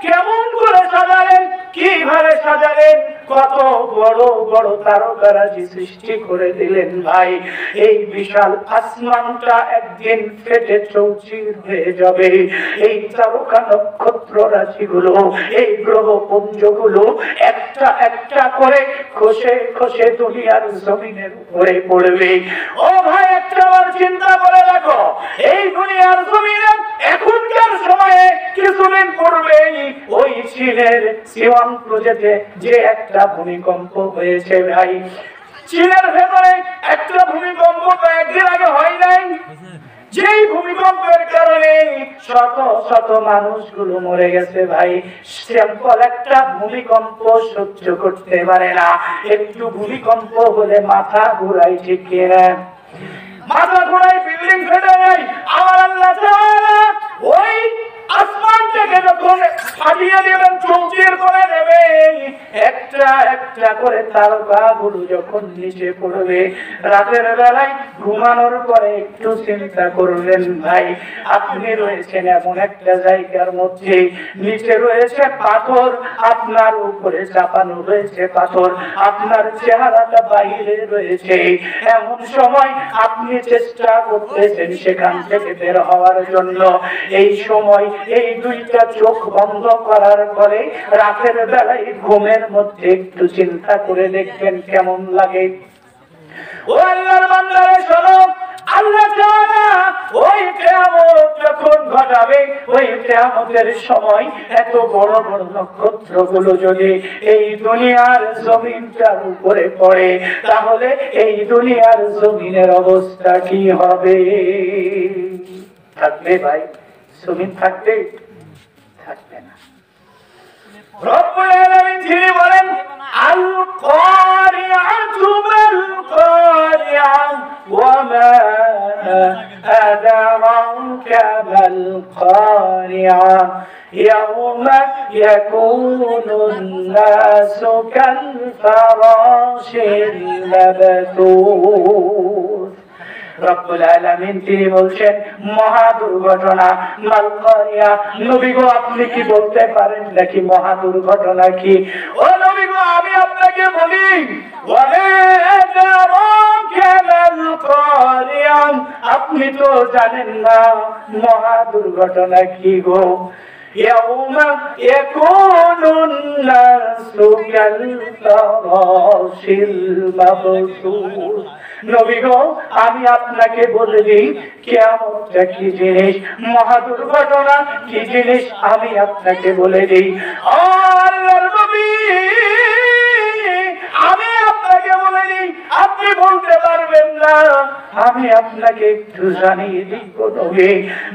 Speaker 1: কেমন করে সাজালেন, কিভাবে সাজালেন, কত বড় বড় তারকারাজি সৃষ্টি করে দিলেন ভাই। এই বিশাল আসমানটা একদিন ফেটে চৌচির হয়ে যাবে। এই তারকা নক্ষত্র রাশিগুলো, এই গ্রহ পুঞ্জগুলো একটা একটা করে খসে খসে দুনিয়ার জমিনের উপরে পড়বে। ও ভাই, একটা বার চিন্তা করে দেখো, এই দুনিয়ার জমিনে এখনকার সময়ে কিছুদিন পূর্বেই ওই চীনের সিওয়ান প্রজেক্টে যে একটা ভূমিকম্প হয়েছে ভাই, চীনের ভেতরে একটা ভূমিকম্প কয়েকদিন আগে হয় নাই, যেই ভূমিকম্পের কারণে শত শত মানুষগুলো মরে গেছে ভাই। সিম্পল একটা ভূমিকম্প সহ্য করতে পারে না, একটু ভূমিকম্প হলে মাথা ঘুরাই, ঠিক কিনা? মাথা ঘুরাই, বিল্ডিং ফেটে যায়। আমার আল্লাহ তাআলা ওই আসমানটাকে যখন ফাটিয়ে দেবেন, চৌচির করে দেবে, একটা একটা করে তারকাগুলো যখন নিচে পড়বে, রাতের বেলায় ঘুমানোর পরে একটু চিন্তা করবেন ভাই, আপনি রয়েছেন এমন একটা জায়গার মধ্যে, নিচে রয়েছে পাথর, আপনার উপরে চাপানো রয়েছে পাথর, আপনার চেহারাটা বাইরে রয়েছে। এমন সময় আপনি চেষ্টা করতেছেন সেখান থেকে বের হওয়ার জন্য। এই সময় এই দুইটা চোখ বন্ধ করার পরে রাতের বেলায় ঘুমের মধ্যে একটু চিন্তা করে দেখবেন কেমন লাগে। ও আল্লাহর বান্দারা শোনো, আল্লাহ তাআলা ওই কিয়ামত যখন ঘটাবে, ওই কিয়ামতের সময় এত বড় বড় নক্ষত্রগুলো যদি এই দুনিয়ার জমিনটার উপরে পড়ে, তাহলে এই দুনিয়ার জমিনের অবস্থা কি হবে? থাকবে ভাই? জমিন থাকবে? থাকবে না। রব্বুল আলামিন তিনি বলেন আল কারিআতু মাল কারিআ ওয়া মা আদরাকা মাল কারিআ ইয়াউমা ইয়াকুনুন নাসু কাল ফারাশিল মাবথুস। রব্বুল আলামিন তিনি বলছেন মহা দুর্ঘটনা মাল কারিয়া। নবী গো আপনি কি বলতে পারেন নাকি মহা দুর্ঘটনা কি? ও নবী গো আমি আপনাকে বলি আপনি তো জানেন না মহা দুর্ঘটনা কি গো। ইয়াউমা ইয়াকুনুন নাসু কাল ফারাশিল মাবথুস। নবী গো আমি আপনাকে বলে দিই কিয়ামতটা কি জিনিস, মহা দুর্ঘটনা কি জিনিস আমি আপনাকে বলে দিই। আল্লাহর নবী আমি আপনাকে বলে দিই, আপনি বলতে পারবেন না, আমি আপনাকে একটু জানিয়ে দিই নবী।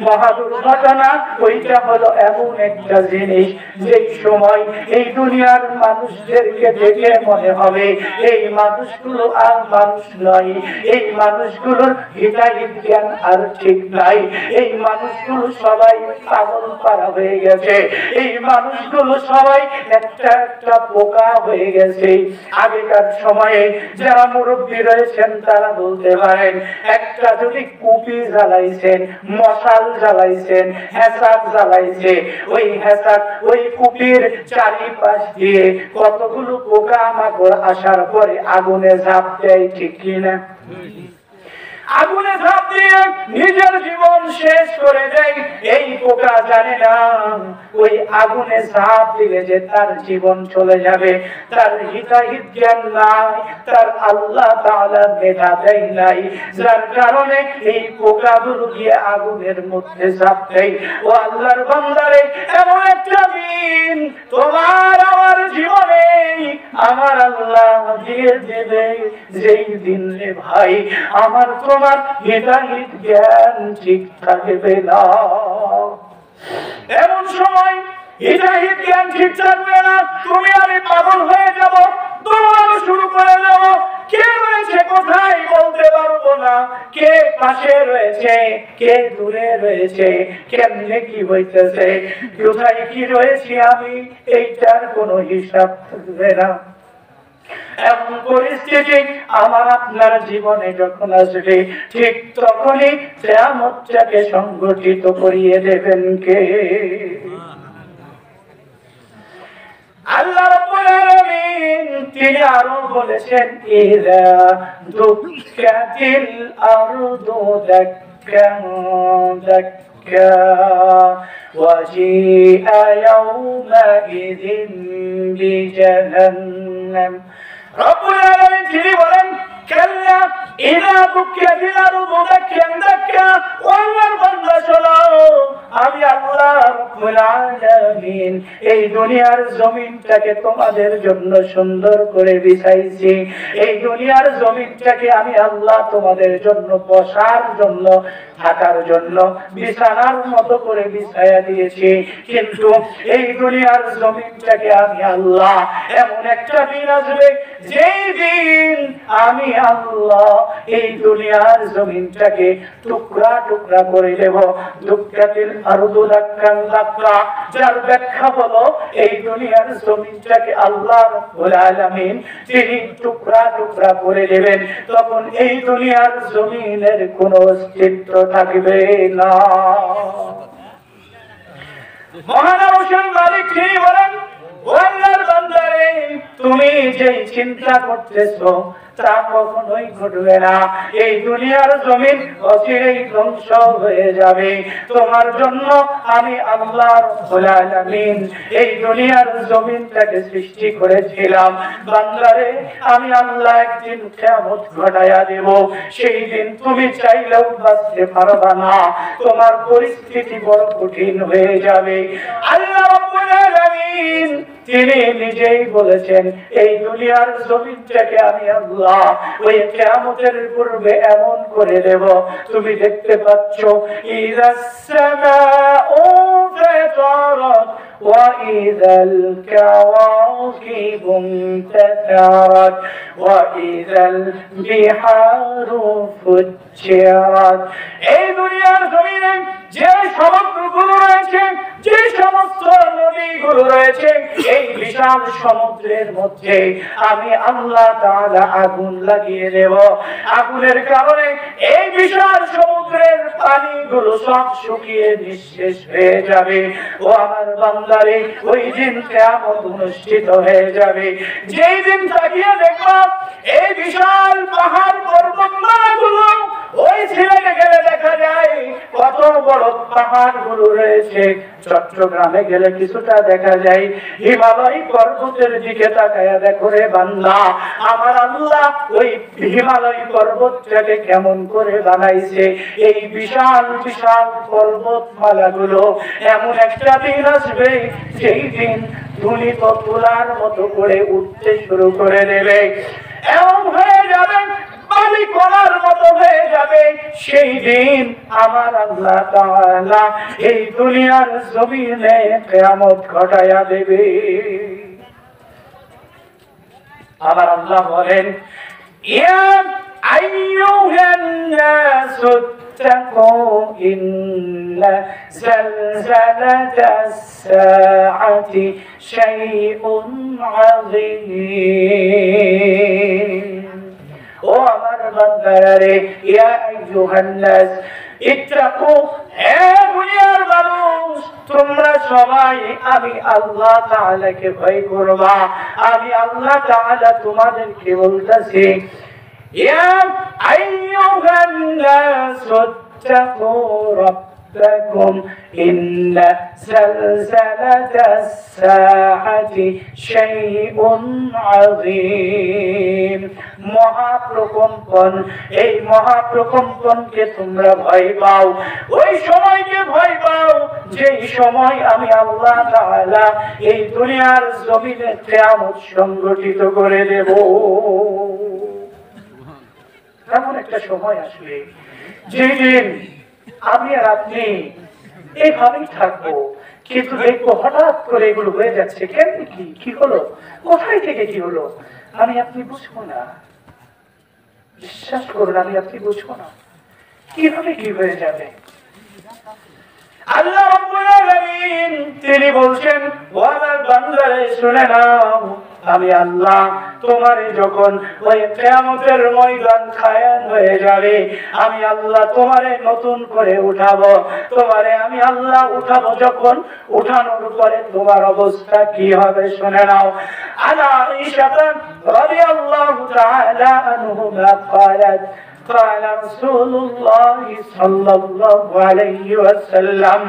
Speaker 1: মহা দুর্ঘটনা ওইটা হলো এমন একটা জিনিস যেই সময় এই দুনিয়ার মানুষদেরকে দেখে মনে হবে এই মানুষগুলো আর মানুষ নয়, এই মানুষগুলোর হিতাহিত জ্ঞান আর ঠিক নাই, এই মানুষগুলো সবাই পাগল পারা হয়ে গেছে, এই মানুষগুলো সবাই একটা একটা পোকা হয়ে গেছে। আগেকার সময়ে যারা মুরব্বী রয়েছেন তারা বলতে পারেন একটা যদি কুপি জ্বালাইছেন, মশাল জ্বালাইছেন, হেসাক জ্বালাইছে, ওই হেসাক ওই কুপির চারিপাশ দিয়ে কতগুলো পোকা মাকড় আসার পরে আগুনে ঝাঁপ দেয়, ঠিক কিনা? আগুনে ঝাঁপ দিয়ে নিজের জীবন শেষ করে দেয়। এই পোকা জানে না ওই আগুনে ঝাঁপ দিলে যে তার জীবন চলে যাবে, তার হিতাহিত জ্ঞান নাই, তার আল্লাহ তাআলা মেধা দেয় নাই, যার কারণে এই পোকাগুলো গিয়ে আগুনের মধ্যে ঝাঁপ দেয়। ও আল্লাহর বান্দারে এমন একটা দিন তোমার আমার জীবনে আমার আল্লাহ দিয়ে দেবে যেই দিন রে ভাই আমার তোমার হিতাহিত জ্ঞান ঠিক থাকবে না। এমন সময় হিতাহিত জ্ঞান ঠিক থাকবে না, তুমি আমি পাগল হয়ে যাব, দৌড়ানো শুরু করে দেব, কে রয়েছে কোথায় বলতে পারবো না, কে পাশে রয়েছে কে দূরে রয়েছে, কেমনে কি হইতেছে, কোথায় কি রয়েছে আমি এইটার কোনো হিসাব থাকবে না। এমন পরিস্থিতি আমার আপনার জীবনে যখন আসবে ঠিক তখনই কিয়ামতটাকে সংগঠিত করিয়ে দেবেন কে? আল্লাহ রাব্বুল আলামিন তিনি আরো বলেছেন ইযা দুক্কাতিল আরদু দাক্কান দাক্কা ওয়াজিআ ইয়াওমাইযিন বিজাহান্নাম। রব্বুল আলামিন তিনি বলেন কাল্লা ইযা দুক্কাতিল আরদু দাক্কান দাক্কা। আল্লাহর বান্দা শোনো, আমি আল্লাহ রাব্বুল আলামিন এই দুনিয়ার জমিনটাকে তোমাদের জন্য সুন্দর করে বিছাইছি, এই দুনিয়ার জমিনটাকে আমি আল্লাহ তোমাদের জন্য বসার জন্য থাকার জন্য বিছানার মতো করে বিছায়া দিয়েছি। কিন্তু এই দুনিয়ার জমিনটাকে আমি আল্লাহ এমন একটা দিন আসবে যেই দিন আমি আল্লাহ এই দুনিয়ার জমিনটাকে টুকরা টুকরা করে দেব। দুক্কাতিল আরদু দাক্কান দাক্কা, যার ব্যাখ্যা হলো এই দুনিয়ার জমিনটাকে আল্লাহ রাব্বুল আলামিন তিনি টুকরা টুকরা করে দেবেন, তখন এই দুনিয়ার জমিনের কোনো অস্তিত্ব থাকবে না। মহান আরশের মালিক তিনি বলেন আল্লাহর বান্দারে তুমি যে চিন্তা করতেছো তা কখনোই ঘটবে না। এই দুনিয়ার জমিন অচিরেই ধ্বংস হয়ে যাবে। তোমার জন্য আমি আল্লাহ রাব্বুল আলামিন এই দুনিয়ার জমিনটাকে সৃষ্টি করেছিলাম। বান্দারে আমি আল্লাহ একদিন কিয়ামত ঘটায়া দেব, সেই দিন তুমি চাইলেও বাঁচতে পারবা না, তোমার পরিস্থিতি বড় কঠিন হয়ে যাবে। আল্লাহ রাব্বুল আলামিন তিনি নিজেই বলেছেন এই দুনিয়ার জমিনটাকে আমি আল্লাহ ওই কিয়ামতের পূর্বে এমন করে দেব, তুমি দেখতে পাচ্ছ ইযাস সামাউ ফাতারাত وإذا الكواكب انتثرت وإذا البحار فجرت এই দুনিয়ার জমিনে যে সমুদ্রগুলো রয়েছে, যে সমস্ত নদীগুলো রয়েছে, এই বিশাল সমুদ্রের মধ্যে আমি আল্লাহ তাআলা আগুন লাগিয়ে দেব। আগুনের কারণে এই বিশাল সমুদ্রের পানিগুলো সব শুকিয়ে নিঃশেষ হয়ে যাবে। ও আমার বান্দারে, ওই দিন কিয়ামত অনুষ্ঠিত হয়ে যাবে। যেই দিন তাকিয়ে দেখবা এই বিশাল পাহাড় পর্বতমালাগুলো, ওই সিলেটে গেলে দেখা যায় কত বড় পাহাড়গুলো রয়েছে। চট্টগ্রামে গেলে কিছুটা দেখা যায়। হিমালয় পর্বতের দিকে তাকায়া দেখো রে বান্দা, আমার আল্লাহ ওই হিমালয় পর্বতটাকে কেমন করে বানাইছে। এই বিশাল বিশাল পর্বতমালাগুলো এমন একটা দিন আসবে, সেই দিন ধুলি তো তুলার মতো করে উঠতে শুরু করে দেবে, এমন হয়ে যাবে বালি কণার মতো হয়ে যাবে। সেই দিন আমার আল্লাহ তাআলা এই দুনিয়ার জমিনে কিয়ামত ঘটায়া দেবে। আমার আল্লাহ বলেন, ইয়া আইয়ুহান নাসু ইত্তাকু ইন্না জালজালাতাস সাআতি শাইউন আযীম। ও আমার বান্দারে, ইয়া আইয়ুহান নাস ইত্তাকু, হে দুনিয়ার মানুষ, তোমরা সবাই আমি আল্লাহ তাআলাকে ভয় করবা। আমি আল্লাহ তাআলা তোমাদেরকে বলতেছি, ইয়া আইয়ুহান নাস ইত্তাকু রাব্বাকুম ইন্না জালজালাতাস সাআতি শাইউন আযীম। মহাপ্রকম্পন, এই মহাপ্রকম্পনকে তোমরা ভয় পাও। ওই সময়কে ভয় পাও যেই সময় আমি আল্লাহ তাআলা এই দুনিয়ার জমিনে কিয়ামত সংগঠিত করে দেব। এমন একটা সময় আসবে যেদিন আমি আর আপনি এইভাবেই থাকবো, কিন্তু দেখবো হঠাৎ করে এগুলো হয়ে যাচ্ছে। কেন, কি হলো, কোথায় থেকে কি হলো, আমি আপনি বুঝবো না। বিশ্বাস করুন, আমি আপনি বুঝবো না কিভাবে কি হয়ে যাবে। আল্লাহ রাব্বুল আলামিন তিনি বলছেন, ও আমার বান্দারে শুনে নাও, আমি আল্লাহ তোমারে যখন ওই কিয়ামতের ময়দান কায়েম হয়ে যাবে, আমি আল্লাহ তোমারে নতুন করে উঠাবো। তোমারে আমি আল্লাহ উঠাবো, যখন উঠানোর পরে তোমার অবস্থা কি হবে শুনে নাও। আনা আয়েশা রাদিয়াল্লাহু তাআলা আনহা قالت قال رسول الله صلى الله عليه وسلم,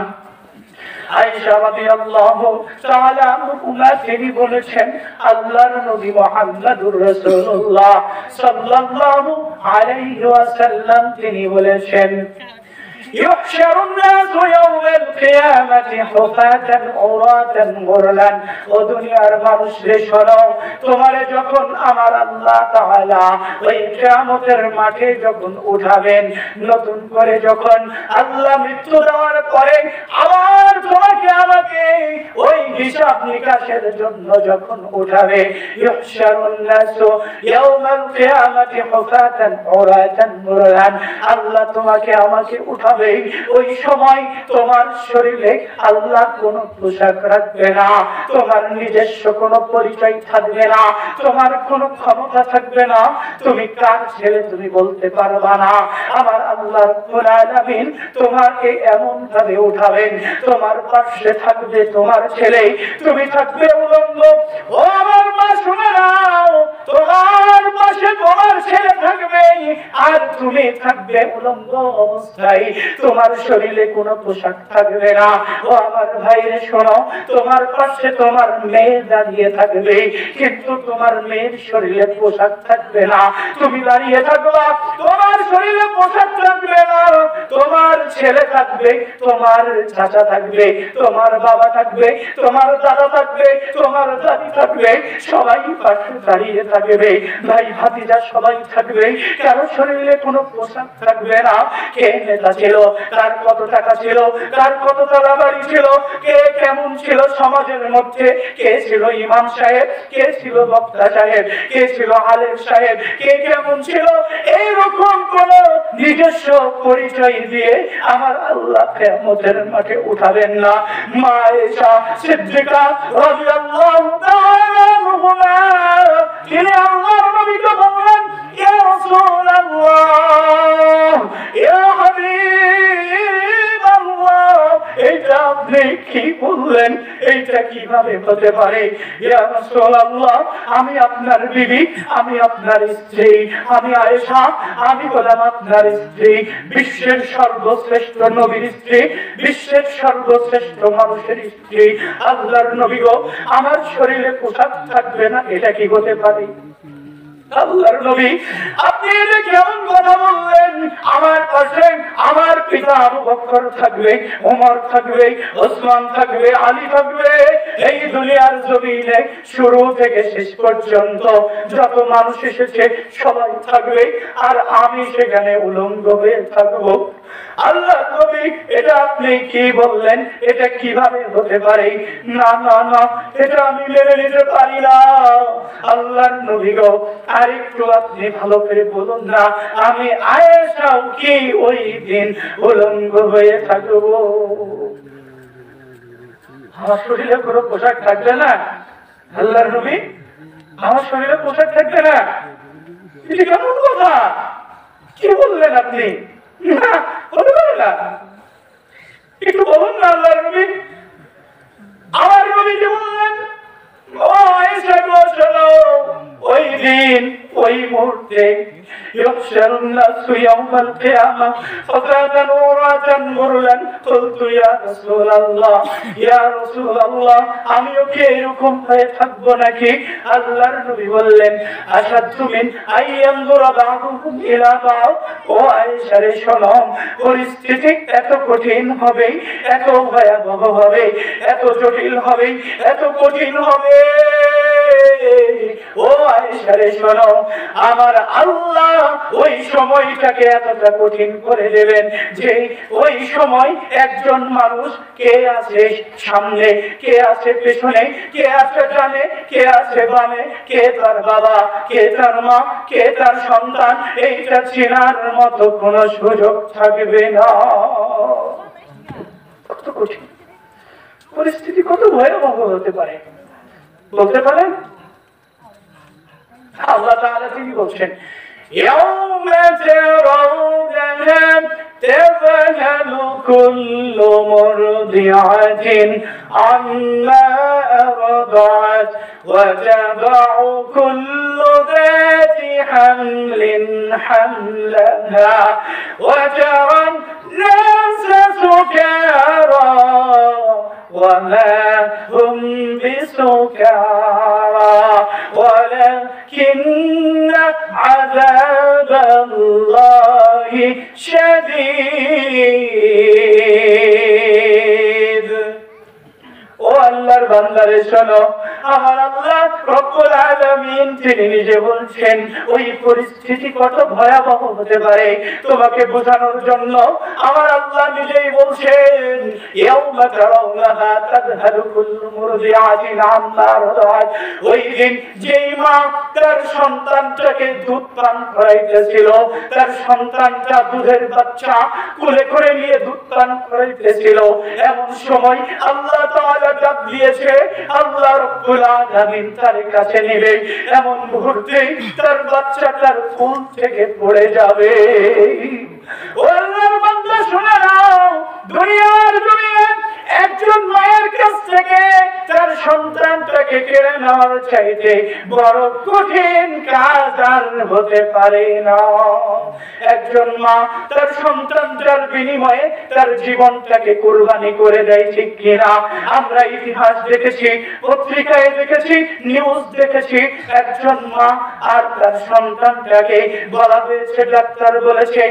Speaker 1: আয়েশা রাদিয়াল্লাহু তাআলা আনহা তিনি বলেছেন, আল্লাহর নবী মুহাম্মদুর রাসূলুল্লাহ সাল্লাল্লাহু আলাইহি ওয়াসাল্লাম তিনি বলেছেন, يحشر الناس يوم القيامة حفاة عراة غرلا। ও দুনিয়ার মানুষরে শোনো, তোমারে যখন আমার আল্লাহ তাআলা ওই কিয়ামতের মাঠে যখন উঠাবেন, নতুন করে যখন আল্লাহ মৃত্যু দেওয়ার পরে আবার তোমাকে আমাকে ওই হিসাব নিকাশের জন্য যখন উঠাবে, ইহশারুন নাসু ইয়াউমাল কিয়ামাতি হুফাতান উরাতান গুরলান, আল্লাহ তোমাকে আমাকে উঠাবে। ওই সময় তোমার শরীরে আল্লাহ কোন পোশাক রাখবে না, তোমার নিজস্ব কোনো পরিচয় থাকবে না, তোমার কোনো ক্ষমতা থাকবে না, তুমি কার ছেলে তুমি বলতে পারবা না। আমার আল্লাহ রাব্বুল আলামিন তোমাকে এমন ভাবে উঠাবেন, তোমার পাশে থাকবে তোমার ছেলে, তুমি থাকবে উলঙ্গ। ও আমার মা শুনে নাও, তোমার পাশে তোমার ছেলে থাকবে আর তুমি থাকবে উলঙ্গ অবস্থায়, তোমার শরীরে কোনো পোশাক থাকবে না। ও আমার ভাইরে শোনো, তোমার পাশে তোমার মেয়ে দাঁড়িয়ে থাকবে, কিন্তু তোমার মেয়ের শরীরে পোশাক থাকবে না। তুমি দাঁড়িয়ে থাকবা, তোমার শরীরে পোশাক থাকবে না, তোমার ছেলে থাকবে, তোমার চাচা থাকবে, তোমার বাবা থাকবে, তোমার দাদা থাকবে, তোমার দাদি থাকবে, সবাই পাশে দাঁড়িয়ে থাকবে, ভাই ভাতিজা সবাই থাকবে, কারো শরীরে কোনো পোশাক থাকবে না। কে নেতা ছিল, ছিল, কার কত টাকা ছিল, কার কত তলা বাড়ি ছিল, কে কেমন ছিল সমাজের মধ্যে, কে ছিল ইমাম সাহেব, কে ছিল বক্তা সাহেব, কে ছিল আলেম সাহেব, কে কেমন ছিল, এইরকম কোন নিজস্ব পরিচয় দিয়ে আমার আল্লাহ কিয়ামতের মাঠে উঠাবেন না। মা আয়েশা সিদ্দিকা রাদিয়াল্লাহু তাআলা আনহা তিনি আল্লাহর নবীকে বললেন, ইয়া রাসূলুল্লাহ, ইয়া হাবিবাল্লাহ, এইটা আপনি কি বললেন, এইটা কিভাবে হতে পারে? ইয়া রাসূলুল্লাহ, আমি আপনার বিবি, আমি আপনার স্ত্রী, আমি আয়েশা, আমি হলাম আপনার স্ত্রী, বিশ্বের সর্বশ্রেষ্ঠ নবীর স্ত্রী, বিশ্বের সর্বশ্রেষ্ঠ মানুষের স্ত্রী। আল্লাহর নবী গো, আমার শরীরে পোশাক থাকবে না, এটা কি হতে পারে? আল্লাহর নবী, আপনি এটা কেমন কথা বললেন? আমার পাশে আমার পিতা আবু বকর থাকবে, ওমর থাকবে, ওসমান থাকবে, আলী থাকবে, এই দুনিয়ার জমিনে শুরু থেকে শেষ পর্যন্ত যত মানুষ এসেছে সবাই থাকবে, আর আমি সেখানে উলঙ্গ হয়ে থাকবো। আল্লাহ নবী, এটা আপনি কি বললেন? এটা কিভাবে হতে পারে? না না না, এটা আমি মেনে নিতে পারি না। আল্লাহর নবী গো, আরেকটু আপনি ভালো করে বলুন না, আমি আয়েশাও কি ওই দিন উলঙ্গ হয়ে থাকবো? আমার শরীরে কোনো পোশাক থাকবে না? আল্লাহর নবী, আমার শরীরে পোশাক থাকবে না? এটা কেমন কথা? কি বললেন আপনি? না, হতে পারে না। একটু বলুন না আল্লাহর নবী। আমার নবীজি বললেন, ও আয়েশা গো, শোনো, ওই দিন ওই মুহূর্তে ইহশারুন নাসু ইয়াউমাল কিয়ামা ফাসাদান ওরাতান গুরলান। কুলতু ইয়া রাসূলুল্লাহ, ইয়া রাসূলুল্লাহ, আমিও কি এরকম হয়ে থাকবো নাকি? আল্লাহর নবী বললেন, আশাদতু মিন আইয়ানজুরা বা'দুকুম ইলা বা'দ। ও আয়েশা রে, শোনো, পরিস্থিতি এত কঠিন হবে, এত ভয়াবহ হবে, এত জটিল হবে, এত কঠিন হবে। ও আয়েশা রে, শোনো, আমার আল্লাহ ওই সময়টাকে এতটা কঠিন করে দেবেন যে ওই সময় একজন মানুষ, কে আছে সামনে, কে আছে পেছনে, কে আছে ডানে, কে আছে বামে, কে তার বাবা, কে তার মা, কে তার সন্তান, এইটা চেনার মতো কোনো সুযোগ থাকবে না। কত কঠিন পরিস্থিতি, কত ভয়াবহ হতে পারে বলতে পারেন? আল্লাহ তাআলা তিনি বলছেন, ইয়াউমা তারাউনাহা তাযহালু কুল্লু মুরদিআতিন আম্মা আরদাআত ওয়া তাদাউ কুল্লু যাতি হামলিন হামলাহা ওয়া তারান নাসা সুকারা وما هم بسكارى ولكن عذاب الله شديد। ও আল্লাহর বান্দারে, শোনো, আমার আল্লাহ রব্বুল আলামিন তিনি নিজে বলছেন ওই পরিস্থিতি কত ভয়াবহ হতে পারে তোমাকে বোঝানোর জন্য আমার আল্লাহ নিজেই বলছেন, ইয়াউমা তারাউনাহা তাযহালু কুল্লু মুরদিআতিন আম্মা আরদাআত। ওই দিন যেই মা তার সন্তানটাকে দুধ পান করাইতেছিল, তার সন্তানটা দুধের বাচ্চা কোলে করে নিয়ে দুধ পান করাইতেছিল, এমন সময় আল্লাহ তাআলা ডাক দিয়েছে, আল্লাহ রব্বুল আলামিন তার কাছে নেবে, এমন মুহূর্তে তার বাচ্চাটার কোল থেকে পড়ে যাবে। ও আল্লাহর বান্দা, শুনে নাও, দুনিয়ার জমিনে একজন মায়ের কাছ থেকে তার সন্তানটাকে কেড়ে নেওয়ার চাইতে বড় কঠিন কাজ আর হতে পারে না। একজন মা তার সন্তানটার বিনিময়ে তার জীবনটাকে কুরবানি করে দেয়, ঠিক কিনা? আমরা ইতিহাস দেখেছি, পত্রিকায় দেখেছি, নিউজ দেখেছি, একজন মা আর তার সন্তানটাকে বলা হয়েছে, ডাক্তার বলেছে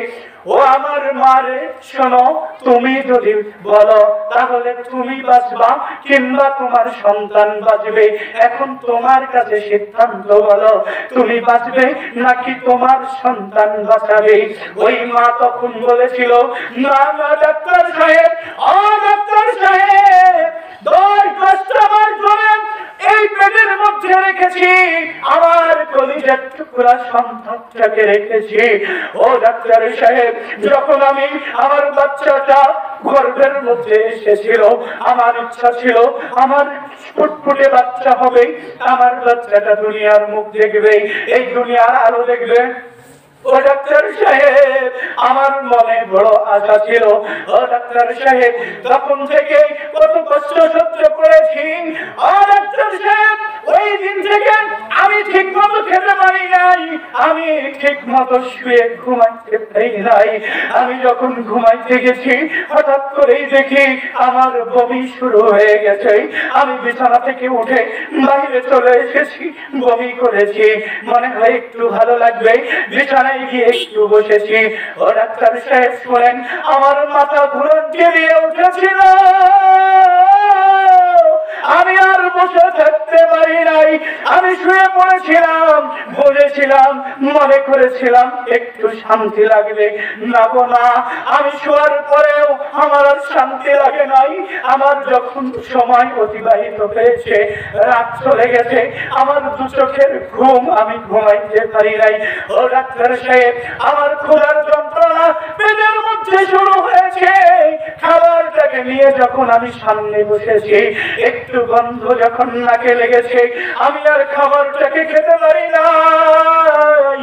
Speaker 1: ও আমার মারে শোনো, তুমি যদি বলো তাহলে তুমি বাঁচবা কিংবা তোমার সন্তান বাঁচবে, এখন তোমার কাছে সিদ্ধান্ত বলো, তুমি বাঁচবে নাকি তোমার সন্তান বাঁচাবে? ওই মা তখন বলেছিল, না না ডাক্তার সাহেব, ও ডাক্তার সাহেব, 10 কষ্ট আমার করে এই পেটের মধ্যে রেখেছি, আমার কলিজার টুকরা সন্তানটাকে রেখেছি। ও ডাক্তার সাহেব, যখন আমি আমার বাচ্চাটা গর্ভের মধ্যে এসেছিল, আমার ইচ্ছা ছিল আমার ফুটফুটে বাচ্চা হবে, আমার বাচ্চাটা দুনিয়ার মুখ দেখবে, এই দুনিয়ার আলো দেখবে। ও ডাক্তার সাহেব, আমার মনে বড় আশা ছিল। ও ডাক্তার সাহেব, তখন থেকে কত কষ্ট সহ্য করেছি। ও ডাক্তার সাহেব, ওই দিন থেকে আমি ঠিক মতো খেতে পারি নাই, আমি ঠিক মতো শুয়ে ঘুমাইতে পারি নাই। আমি যখন ঘুমাইতে গেছি, হঠাৎ করেই দেখি আমার বমি শুরু হয়ে গেছে। আমি বিছানা থেকে উঠে বাইরে চলে এসেছি, বমি করেছি, মনে হয় একটু ভালো লাগবে, বিছানায় গিয়ে একটু বসেছি। ও ডাক্তার সাহেব শোনেন, আমার মাথা ঘুরতে দিয়ে উঠেছিল, আমি আর বসে থাকতে পারি নাই, আমি শুয়ে পড়েছিলাম, বলেছিলাম, মনে করেছিলাম একটু শান্তি লাগবে। না গো না, আমি শোয়ার পরেও আমার আর শান্তি লাগে নাই। আমার যখন সময় অতিবাহিত হয়েছে, রাত চলে গেছে, আমার দু চোখের ঘুম, আমি ঘুমাইতে পারি নাই। ও ডাক্তার সাহেব, আমার ক্ষুধার যন্ত্রণা পেটের মধ্যে শুরু হয়েছে। খাবারটাকে নিয়ে যখন আমি সামনে বসেছি, একটু গন্ধ যখন নাকে লেগেছে, আমি আর খাবারটাকে খেতে পারি নাই।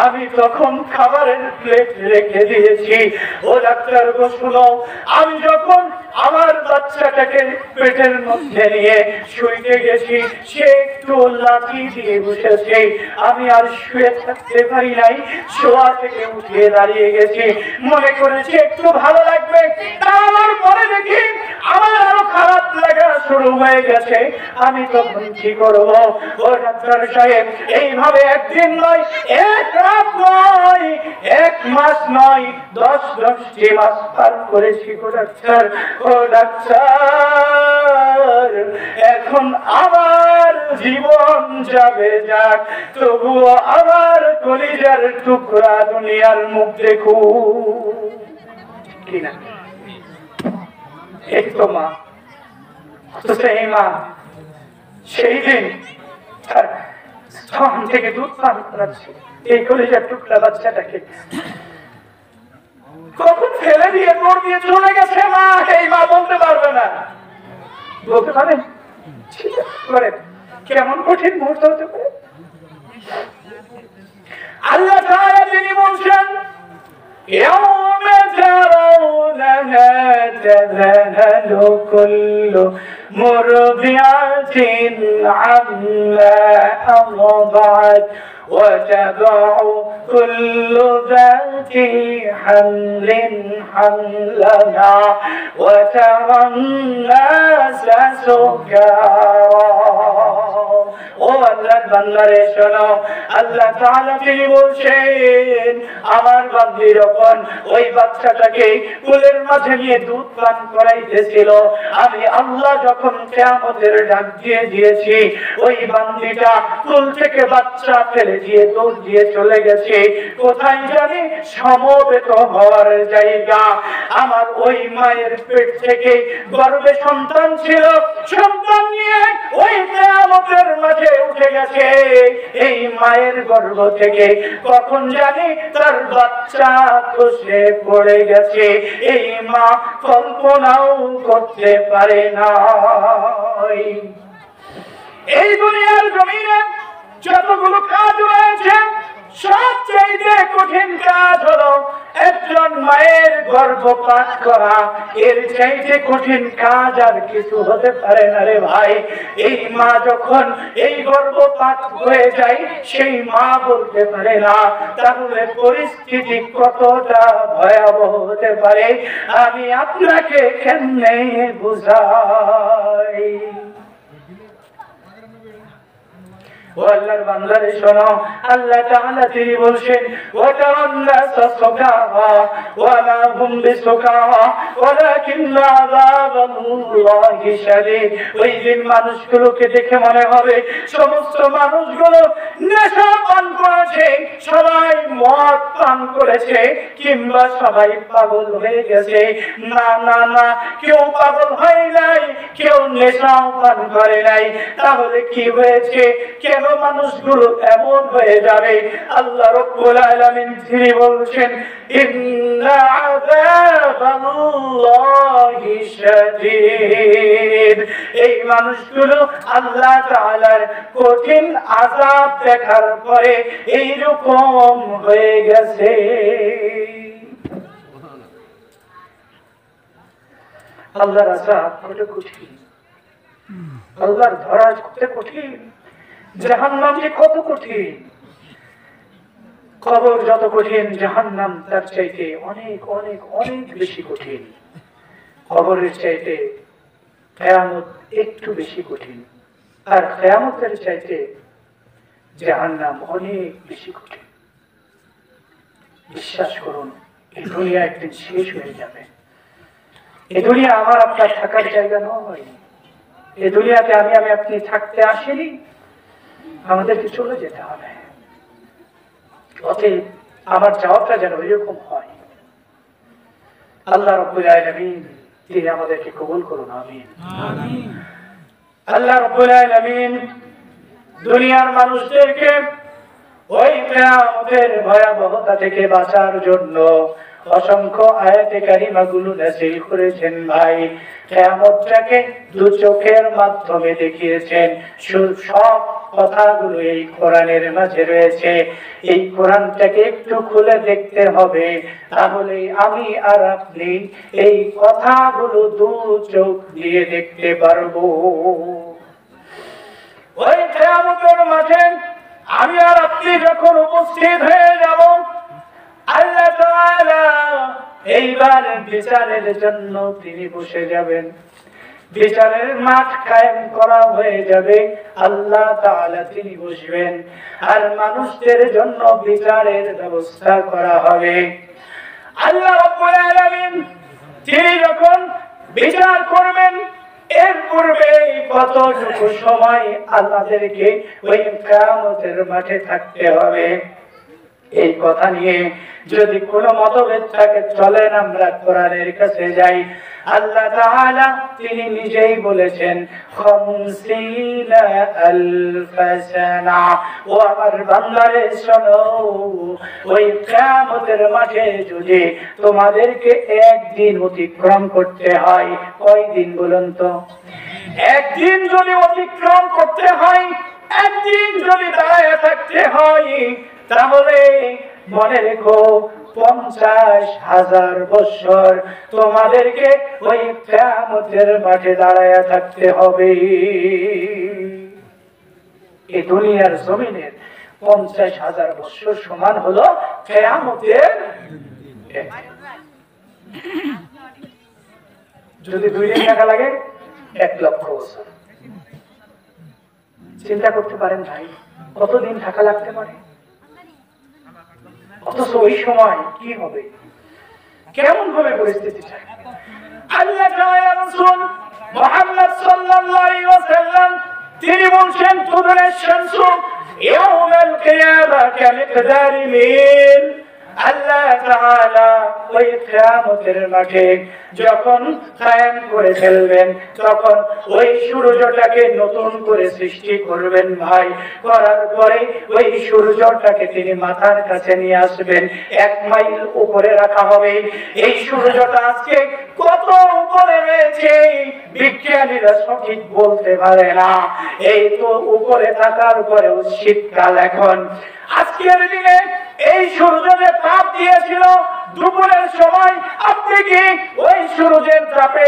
Speaker 1: আমি তখন খাবারের প্লেট রেখে দিয়েছি। ও ডাক্তার গো শুনো, আমি যখন আমার বাচ্চাটাকে পেটের মধ্যে নিয়ে শুইতে গেছি, সে একটু লাথি দিয়ে বসেছে, আমি আর শুয়ে থাকতে পারি নাই, শোয়া থেকে উঠে দাঁড়িয়ে গেছি, মনে করেছি একটু ভালো লাগবে। তার পরে দেখি আমার আরো খারাপ লাগা শুরু হয়ে গেছে। আমি তখন কি করব? ও ডাক্তার সাহেব, এইভাবে একদিন নয়, এক রাত নয়, 1 মাস নয়, 10টি মাস পার করেছি গো ডাক্তার। ও ডাক্তার, এখন আমার জীবন যাবে যাক, তবুও আমার কলিজার টুকরা দুনিয়ার মুখ দেখু কিনা। এই তো মা, সেই মা সেই দিন স্তন থেকে দুধ পান করাচ্ছে এই কলিজার টুকরা বাচ্চাটাকে, কখন ফেলে দিয়ে দৌড় দিয়ে চলে গেছে মা, এই মা বলতে পারবে না। বলতে পারেন কেমন কঠিন মুহূর্ত হতে পারে? আল্লাহ তাআলা তিনি বলছেন, يوم ترونها تذهل كل مرضعة عما أرضعت وتضع كل ذات حمل حملها وترى الناس سكارى। ও আল্লাহর বান্দারে শোনো, আল্লাহ তাআলা তিনি বলছেন, আমার বান্দী যখন ওই বাচ্চাটাকে কোলের মাঝে নিয়ে দুধ পান করাইতেছিল, আমি আল্লাহ যখন কিয়ামতের ডাক দিয়ে দিয়েছি, ওই বান্দীটা কোল থেকে বাচ্চা ফেলে দিয়ে দৌড় দিয়ে চলে গেছে কোথায় জানি? সমবেত হওয়ার জায়গা। আমার ওই মায়ের পেট থেকে গর্ভে সন্তান ছিল, সন্তান নিয়ে ওই কিয়ামতের মাঝে উঠে গেছে। এই মায়ের গর্ভ থেকে কখন জানি তার বাচ্চা খসে পড়ে গেছে, এই মা কল্পনাও করতে পারে না। এই দুনিয়ার জমিনে যতগুলো কাজ রয়েছে, সবচেয়ে কঠিন কাজ হলো একজন মায়ের গর্ভপাত করা। এর চাইতে কঠিন কাজ আর কিছু হতে পারে না রে ভাই। এই মা যখন এই গর্ভপাত হয়ে যায়, সেই মা বলতে পারে না তাহলে পরিস্থিতি কতটা ভয়াবহ হতে পারে আমি আপনাকে কেমনে বুঝাই। ও আল্লাহর বান্দারে শোনো, আল্লাহ তাআলা তিনি বলছেন ওয়াতাওয়াল্লা সাসকাহা ওয়া মা হুম বিসকাহা ওয়ালাকিন্না আযাবাল্লাহি শাদীদ। ওই দিন মানুষগুলোকে দেখে মনে হবে সমস্ত মানুষগুলো নেশা পান করেছে, সবাই মদ পান করেছে, কিংবা সবাই পাগল হয়ে গেছে। না না না, কেউ পাগল হয় নাই, কেউ নেশাও পান করে নাই। তাহলে কি হয়েছে? কেন মানুষগুলো এমন হয়ে যাবে? আল্লাহ রাব্বুল আলামিন তিনি বলছেন ইন্না আযাবাল্লাহি শাদীদ। এই মানুষগুলো আল্লাহ তাআলার কঠিন আযাব দেখার পরে এইরকম হয়ে গেছে। আল্লাহর আযাব কত কঠিন, আল্লাহর ধরা কত কঠিন, জাহান্নাম যে কত কঠিন। কবর যত কঠিন, জাহান্নাম তার চাইতে অনেক অনেক অনেক বেশি কঠিন। কবরের চাইতে কিয়ামত একটু বেশি কঠিন, আর কিয়ামতের চাইতে জাহান্নাম অনেক বেশি কঠিন। বিশ্বাস করুন, এই দুনিয়া একদিন শেষ হয়ে যাবে। এই দুনিয়া আমার আপনার থাকার জায়গা নয়। এই দুনিয়াতে আমি আপনি থাকতে আসিনি, আমাদেরকে চলে যেতে হবে। অতএব আমার যাওয়াটা যেন এরকম হয়। আল্লাহ রাব্বুল আলামিন তিনি আমাদেরকে কবুল করুন, আমিন। আল্লাহ রাব্বুল আলামিন দুনিয়ার মানুষদেরকে ওই কিয়ামতের ভয়াবহতা থেকে বাঁচার জন্য অসংখ্য আয়াতে কারিমাগুলো নাযিল করেছেন। ভাই, কিয়ামতটাকে দু চোখের মাধ্যমে দেখিয়েছেন। সব কথাগুলো এই কোরআনের মাঝে রয়েছে। এই কোরআনটাকে একটু খুলে দেখতে হবে, তাহলে আমি আর আপনি এই কথাগুলো দু চোখ দিয়ে দেখতে পারবো। ওই কিয়ামতের মাঠে আমি আর আপনি যখন উপস্থিত হয়ে যাব, আল্লাহ তাআলা এইবার বিচারের জন্য তিনি বসে যাবেন। বিচারের মাঠ কায়েম করা হয়ে যাবে, আল্লাহ তাআলা তিনি বসবেন, আর মানুষদের জন্য বিচারের ব্যবস্থা করা হবে। আল্লাহ রাব্বুল আলামিন তিনি যখন বিচার করবেন, এর পূর্বে কতটুকু সময় আল্লাহদেরকে ওই কিয়ামতের মাঠে থাকতে হবে, এই কথা নিয়ে যদি কোনো মতভেদ থাকে চলেন আমরা কোরআনের কাছে যাই। আল্লাহ তাআলা তিনি নিজেই বলেছেন 50,000 সানা। ও আমার বান্দারে শোনো, ওই কিয়ামতের মাঠে যদি তোমাদেরকে একদিন অতিক্রম করতে হয়, কয়দিন বলুন তো? একদিন যদি অতিক্রম করতে হয়, একদিন যদি দাঁড়ায় থাকতে হয়, তাহলে মনে রেখো 50,000 বছর তোমাদেরকে ওই কিয়ামতের মাঠে দাঁড়ায় থাকতে হবে। এই দুনিয়ার জমিনের 50,000 বছর সমান হলো কিয়ামতের। যদি 2 দিন টাকা লাগে 1 লক্ষ বছর। চিন্তা করতে পারেন ভাই, কতদিন থাকা লাগতে পারে? অথচ ওই সময় কি হবে, কেমন হবে পরিস্থিতিটা? আল্লাহ তাআলা রাসূল মুহাম্মদ সাল্লাল্লাহু আলাইহি ওয়াসাল্লাম তিনি বলেন তুদরা শামসু ইয়াউমাল কিয়ামা কামিকদারি মিল। আল্লাহ তাআলা ওই কিয়ামতের মাঠে যখন কায়েম করে ফেলবেন, তখন ওই সূর্যটাকে নতুন করে সৃষ্টি করবেন ভাই। করার পরে ওই সূর্যটাকে তিনি মাথার কাছে নিয়ে আসবেন, 1 মাইল উপরে রাখা হবে। এই সূর্যটা আজকে কত উপরে রয়েছে বিজ্ঞানীরা সঠিক বলতে পারে না। এই তো উপরে থাকার পরেও শীতকাল এখন। আজকের দিনে এই সূর্য যে তাপ দিয়েছিল দুপুরের সময়, আপনি কি ওই সূর্যের তাপে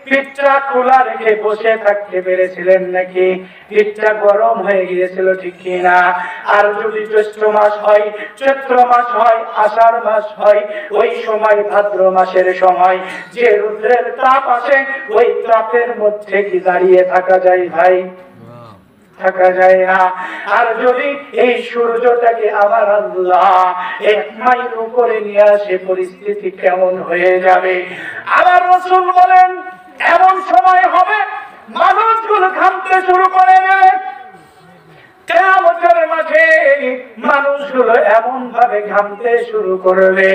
Speaker 1: পিঠটা খোলা রেখে বসে থাকতে পেরেছিলেন নাকি? পিঠটা গরম হয়ে গিয়েছিল, ঠিক কিনা? আর যদি জ্যৈষ্ঠ মাস হয়, চৈত্র মাস হয়, আষাঢ় মাস হয়, ওই সময় ভাদ্র মাসের সময় যে রৌদ্রের তাপ আসে, ওই তাপের মধ্যে কি দাঁড়িয়ে থাকা যায় ভাই? থাকা যায় না। আর যদি এই সূর্যটাকে আমার আল্লাহ 1 মাইল উপরে নিয়ে আসে, পরিস্থিতি কেমন হয়ে যাবে? আবার রাসূল বলেন এমন সময় হবে মানুষগুলো ঘামতে শুরু করে দেবে। কিয়ামতের মাঠে মানুষগুলো এমন ভাবে ঘামতে শুরু করবে,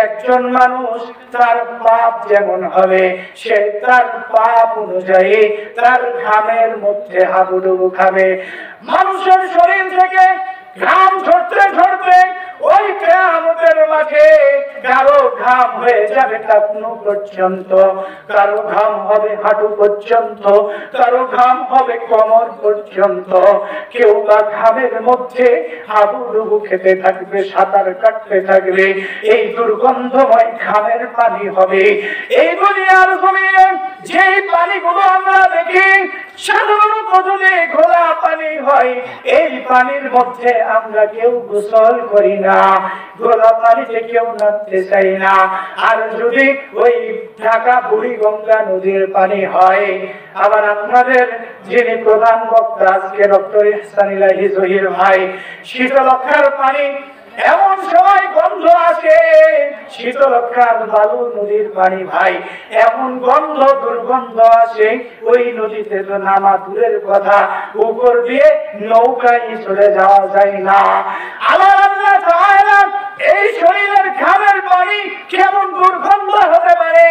Speaker 1: একজন মানুষ তার পাপ যেমন হবে সে তার পাপ অনুযায়ী তার ঘামের মধ্যে হাবুডুবু খাবে। মানুষের শরীর থেকে ঘাম ঝরতে ঝরতে ওই কিয়ামতের মাঠে কারো ঘাম হয়ে যাবে টাকনু পর্যন্ত, কারো ঘাম হবে হাঁটু পর্যন্ত, কারো ঘাম হবে কোমর পর্যন্ত। কেউ বা ঘামের মধ্যে হাবুডুবু খেতে থাকবে, সাঁতার কাটতে থাকবে। এই দুর্গন্ধময় ঘামের পানি হবে। এই দুনিয়ার জমিনে যে পানিগুলো আমরা দেখি সাধারণত যদি ঘোলা পানি হয়, এই পানির মধ্যে আমরা কেউ গোসল করি না, ঘোলা পানিতে কেউ নামতে চাই না। আর যদি ওই ঢাকা বুড়িগঙ্গা নদীর পানি হয়, আবার আপনাদের যিনি প্রধান বক্তা আজকে ডক্টর ইহসান ইলাহি জহির ভাই, শীতলক্ষার পানি এমন সময় গন্ধ আসে, শীতলক্ষার বালু নদীর পানি ভাই এমন গন্ধ দুর্গন্ধ আসে, ওই নদীতে তো নামা দূরের কথা, উপর দিয়ে নৌকায় চলে যাওয়া যায় না। আল্লাহ তাআলা এই শরীরের ঘামের পানি কেমন দুর্গন্ধ হতে পারে?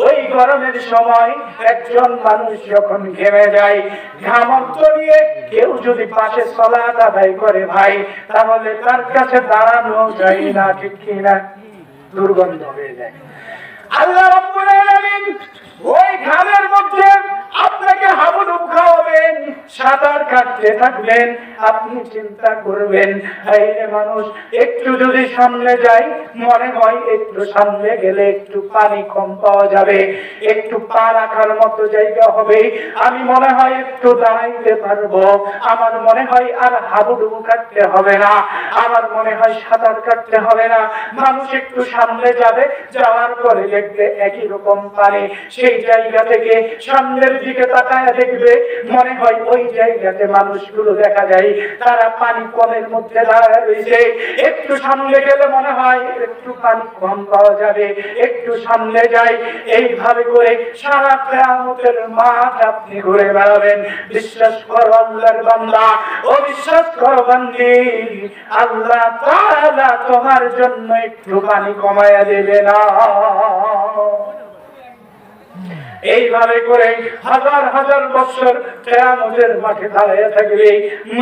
Speaker 1: ওই গরমের সময় একজন মানুষ যখন ঘেমে যায়, ঘামন্ত নিয়ে কেউ যদি পাশে সালাত আদায় করে ভাই, তাহলে তার কাছে দাঁড়ানো যায় না, ঠিক কিনা? দুর্গন্ধ হয়ে যায়। আল্লাহ রাব্বুল আলামিন ওই ঘামের মধ্যে আপনাকে হাবুডুবু খাওয়াবেন, সাঁতার কাটতে থাকবেন। আপনি চিন্তা করবেন, এই মানুষ একটু যদি সামনে যাই, মনে হয় একটু সামনে গেলে একটু পানি কম পাওয়া যাবে, একটু পা রাখার মতো জায়গা হবে, আমি মনে হয় একটু দাঁড়াইতে পারবো, আমার মনে হয় আর হাবুডুবু কাটতে হবে না, আমার মনে হয় সাঁতার কাটতে হবে না। মানুষ একটু সামনে যাবে, যাওয়ার পরে দেখবে একই রকম পানি, সেই জায়গা থেকে সামনের দিকে তাকায় দেখবে মনে হয় ওই জায়গাতে মানুষগুলো দেখা যায় তারা পানি কমের মধ্যে দাঁড়ায় রয়েছে। একটু সামনে গেলে মনে হয় একটু পানি কম পাওয়া যাবে, একটু সামনে যাই, এইভাবে করে সারা কিয়ামতের মাঠ আপনি ঘুরে বেড়াবেন। বিশ্বাস করো আল্লাহর বান্দা, ও বিশ্বাস করো বান্দি, আল্লাহ তাআলা তোমার জন্য একটু পানি কমায়া দেবে না। এইভাবে করে হাজার হাজার বছর কিয়ামতের মাঠে দাঁড়িয়ে থাকবে।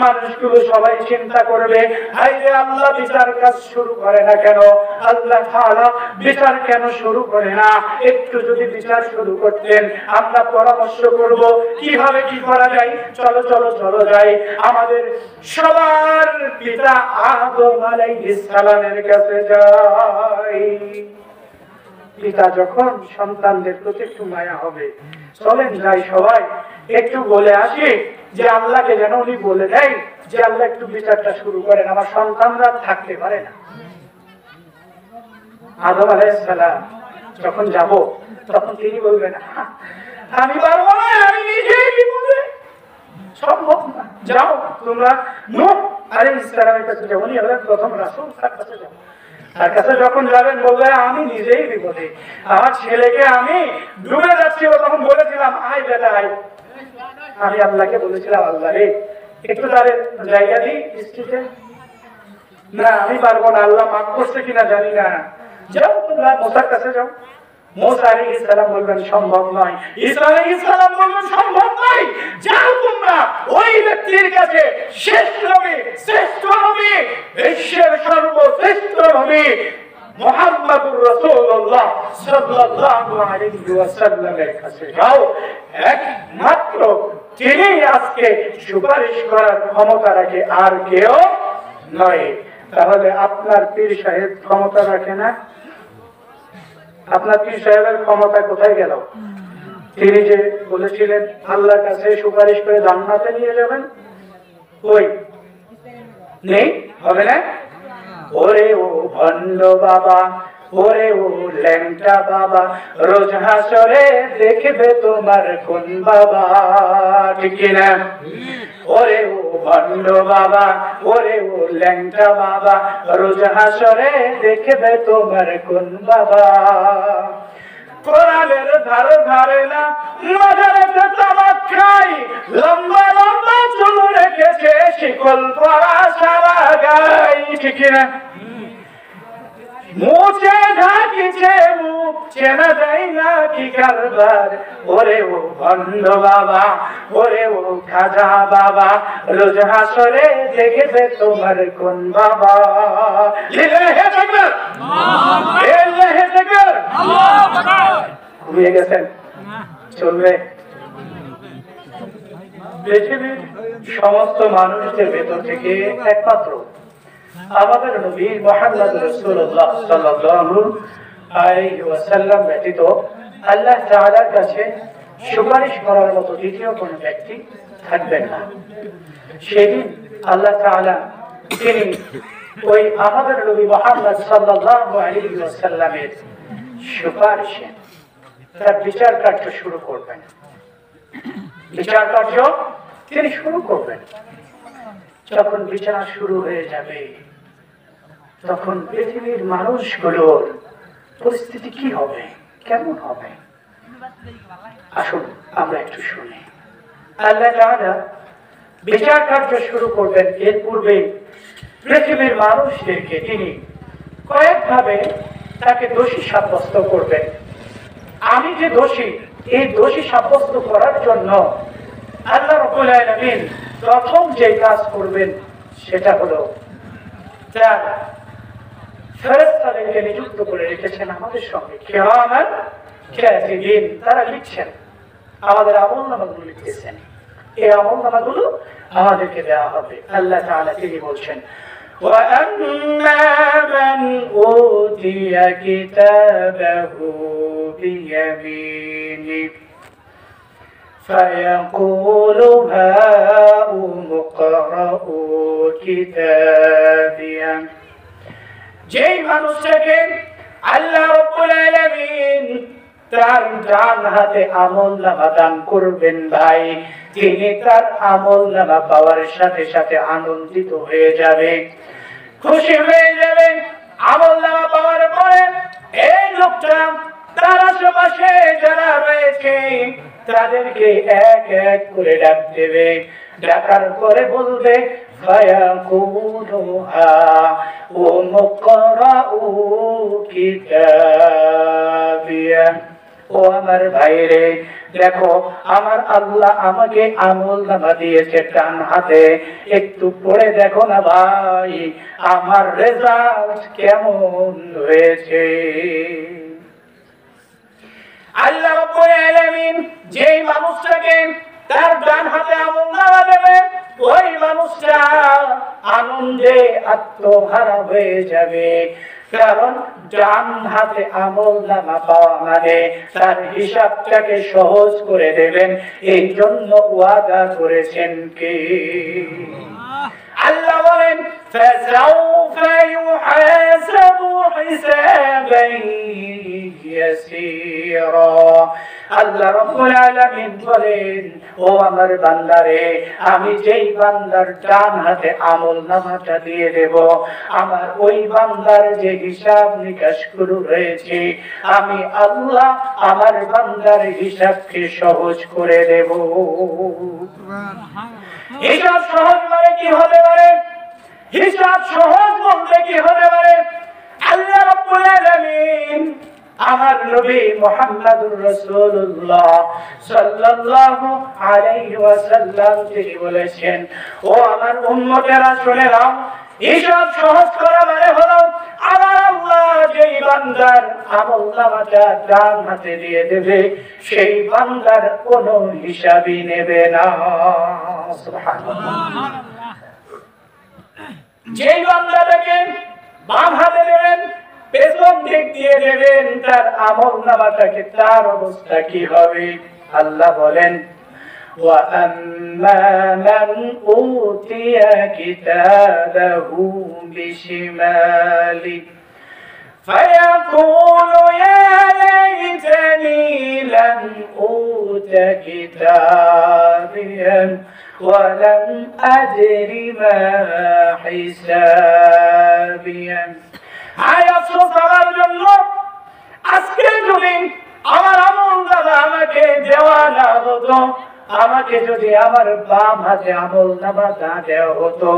Speaker 1: মানুষগুলো সবাই চিন্তা করবে, হায়রে আল্লাহ বিচার কাজ শুরু করে না কেন? আল্লাহ তাআলা বিচার কেন শুরু করে না? একটু যদি বিচার শুরু করতেন, আমরা পরামর্শ করব কিভাবে কি করা যায়। চলো চলো চলো যাই আমাদের সবার পিতা আদম আলাইহিস সালামের কাছে যাই। পিতা যখন সন্তানদের প্রতি একটু মায়া হবে, চলেন যাই সবাই একটু বলে আসি যে আল্লাহকে যেন উনি বলে দেয় যে আল্লাহ একটু বিচারটা শুরু করেন, আমার সন্তানরা থাকতে পারে না। আদম আলাইহিস সালাম যখন যাব, তখন তিনি বলবেন, আমি পারবো না, আমি নিজেই বিপদে, সম্ভব না, যাও তোমরা নূহ আলাইহিস সালামের কাছে যাও, উনি হলেন প্রথম রাসূল, তার কাছে যাও। তার কাছে যখন যাবেন বলবে, আমি নিজেই বিপদে, আমার ছেলেকে আমি ডুবে যাচ্ছিল, তখন বলেছিলাম আয় বেটা আয়, আমি আল্লাহকে বলেছিলাম আল্লাহ রে একটু তাদের জায়গা দিই স্ত্রীতে, না আমি পারবো না, আল্লাহ মাফ করছে কিনা জানি না, যাও তোমরা মুসার কাছে যাও। মুসা আলাইহিস সালাম বলবেন সম্ভব নয়, ঈসা আলাইহিস সালাম বলবেন সম্ভব নয়, যাও তোমরা ওই ব্যক্তির কাছে, শ্রেষ্ঠ নবী, শ্রেষ্ঠ নবী, বিশ্বের সর্বশ্রেষ্ঠ নবী মুহাম্মদুর রাসূলুল্লাহ সাল্লাল্লাহু আলাইহি ওয়াসাল্লামের কাছে যাও। একমাত্র তিনি আজকে সুপারিশ করার ক্ষমতা রাখে, আর কেউ নয়। তাহলে আপনার পীর সাহেব ক্ষমতা রাখে না? আপনার পীর সাহেবের ক্ষমতা কোথায় গেল? তিনি যে বলেছিলেন আল্লাহর কাছে সুপারিশ করে জান্নাতে নিয়ে যাবেন, ওই নেই, হবে না? ওরে ও ভণ্ড বাবা, ওরে ও ল্যাংটা বাবা, রোজ হাসরে দেখবে তোমার কোন বাবা, ঠিক কিনা? ওরে ও ভণ্ড বাবা, ওরে ও ল্যাংটা বাবা, রোজ হাসরে দেখবে তোমার কোন বাবা। কোরআনের ধারে ধারে না, মাজারেতে তামাক খাই, লম্বা লম্বা চুল রেখেছে, শিকল পরা সারা গাই, ঠিক কিনা? মুছে ঢাকিছে মুখ, চেনা যায় না কি কারবার। ওরে ও ভণ্ড বাবা, ওরে ও খাজা বাবা, রোজ হাসরে দেখবে তোমার কোন বাবা। লিল্লাহি তাকবীর, লিল্লাহি তাকবীর। ঘুমিয়ে গেছেন? চলবে? পৃথিবীর সমস্ত মানুষদের ভেতর থেকে একমাত্র আমাদের নবী মুহাম্মদ রাসূলুল্লাহ সাল্লাল্লাহু আলাইহি ওয়াসাল্লাম ব্যতীত আল্লাহ তাআলার কাছে সুপারিশ করার মতো দ্বিতীয় কোন ব্যক্তি থাকবেন না। সেদিন আল্লাহ তাআলা তিনি ওই আমাদের নবী মুহাম্মদ সাল্লাল্লাহু আলাইহি ওয়াসাল্লামের সুপারিশে তার বিচার কার্য শুরু করবেন। বিচার কার্য তিনি শুরু করবেন। যখন বিচার শুরু হয়ে যাবে, তখন পৃথিবীর মানুষগুলোর পরিস্থিতি কি হবে, কেমন হবে? আসুন আমরা একটু শুনি। আল্লাহ তাআলা বিচার কার্য শুরু করবেন। এর পূর্বে পৃথিবীর মানুষদেরকে তিনি কয়েকভাবে তাকে দোষী সাব্যস্ত করবেন। আমি যে দোষী, এই দোষী সাব্যস্ত করার জন্য আল্লাহ রাব্বুল আলামিন প্রথম যে কাজ করবেন সেটা হলো তার ফেরেশতাদেরকে নিযুক্ত করে রেখেছেন আমাদের সঙ্গে, কিরামান কাতিবিন। তারা লিখছেন, আমাদের আমলনামাগুলো লিখতেছেন। এই আমলনামাগুলো আমাদেরকে দেওয়া হবে। আল্লাহ তাআলা তিনি বলছেন, وَأَمَّا مَنْ أُوتِيَ كِتَابَهُ بِيَمِينِهِ فيقول هاؤم اقرءوا كتابيه। যেই মানুষটাকে আল্লাহ রাব্বুল আলামিন তার ডান হাতে আমলনামা দান করবেন ভাই, তিনি তার আমলনামা পাওয়ার সাথে সাথে আনন্দিত হয়ে যাবে, খুশি হয়ে যাবে। আমলনামা পাওয়ার পরে এই লোকটা তার আশেপাশে যারা রয়েছে তাদেরকে এক এক করে ডাক দেবে। ডাকার পরে বলবে, ফায়াকুলু হাউম ইকরাউ কিতাবিয়া। ও আমার ভাইরে, দেখো আমার আল্লাহ আমাকে আমলনামা দিয়েছে ডান হাতে, একটু পড়ে দেখো না ভাই আমার রেজাল্ট কেমন হয়েছে। আল্লাহ রাব্বুল আলামিন যেই মানুষটাকে তার ডান হাতে আমলনামা দেবে, ওই মানুষটা আনন্দে আত্মহারা হয়ে যাবে। কারণ ডান হাতে আমলনামা পাওয়া মানে তার হিসাবটাকে সহজ করে দেবেন, এই জন্য ওয়াদা করেছেন কে? আল্লাহ বলেন, ফাসাউফা ইউহাসাবু হিসাবান ইয়াসীরা। আল্লাহ রাব্বুল আলামিন বলেন, ও আমার বান্দারে, আমি যেই বান্দার ডান হাতে আমলনামাটা দিয়ে দেব, আমার ওই বান্দার যে হিসাব নিকাশ শুরু হয়েছে, আমি আল্লাহ আমার বান্দার হিসাবকে সহজ করে দেব। হিসাব সহজ মানে কি হতে পারে? হিসাব সহজ বলতে কি হতে পারে? আল্লাহ রাব্বুল আলামিন আমার নবী মুহাম্মদুর রাসূলুল্লাহ সাল্লাল্লাহু আলাইহি ওয়াসাল্লাম তিনি বলেছেন, ও আমার উম্মতেরা শুনে নাও, হিসাব সহজ করা মানে হলো আমার আল্লাহ যেই বান্দার আমলনামাটা ডান হাতে দিয়ে দেবে, সেই বান্দার কোনো হিসাবই নেবে না। সুবহানাল্লাহ। যেই বান্দাটাকে বাম হাতে দেবেন, পেছন দিক দিয়ে দেবেন, তার আমলনামাটাকে তার অবস্থা কি হবে? আল্লাহ বলেন, وَأَمَّا مَنْ أُوتِيَ كِتَابَهُ بِشِمَالِهِ فيقول يا ليتني لم أوت كتابيا ولم أدر ما حسابيا হায় আফসোস আমার জন্য আজকে যদি আমার আমল নামা আমাকে দেওয়া না হতো, আমাকে যদি আমার বাম হাতে আমল নামা দেওয়া হতো,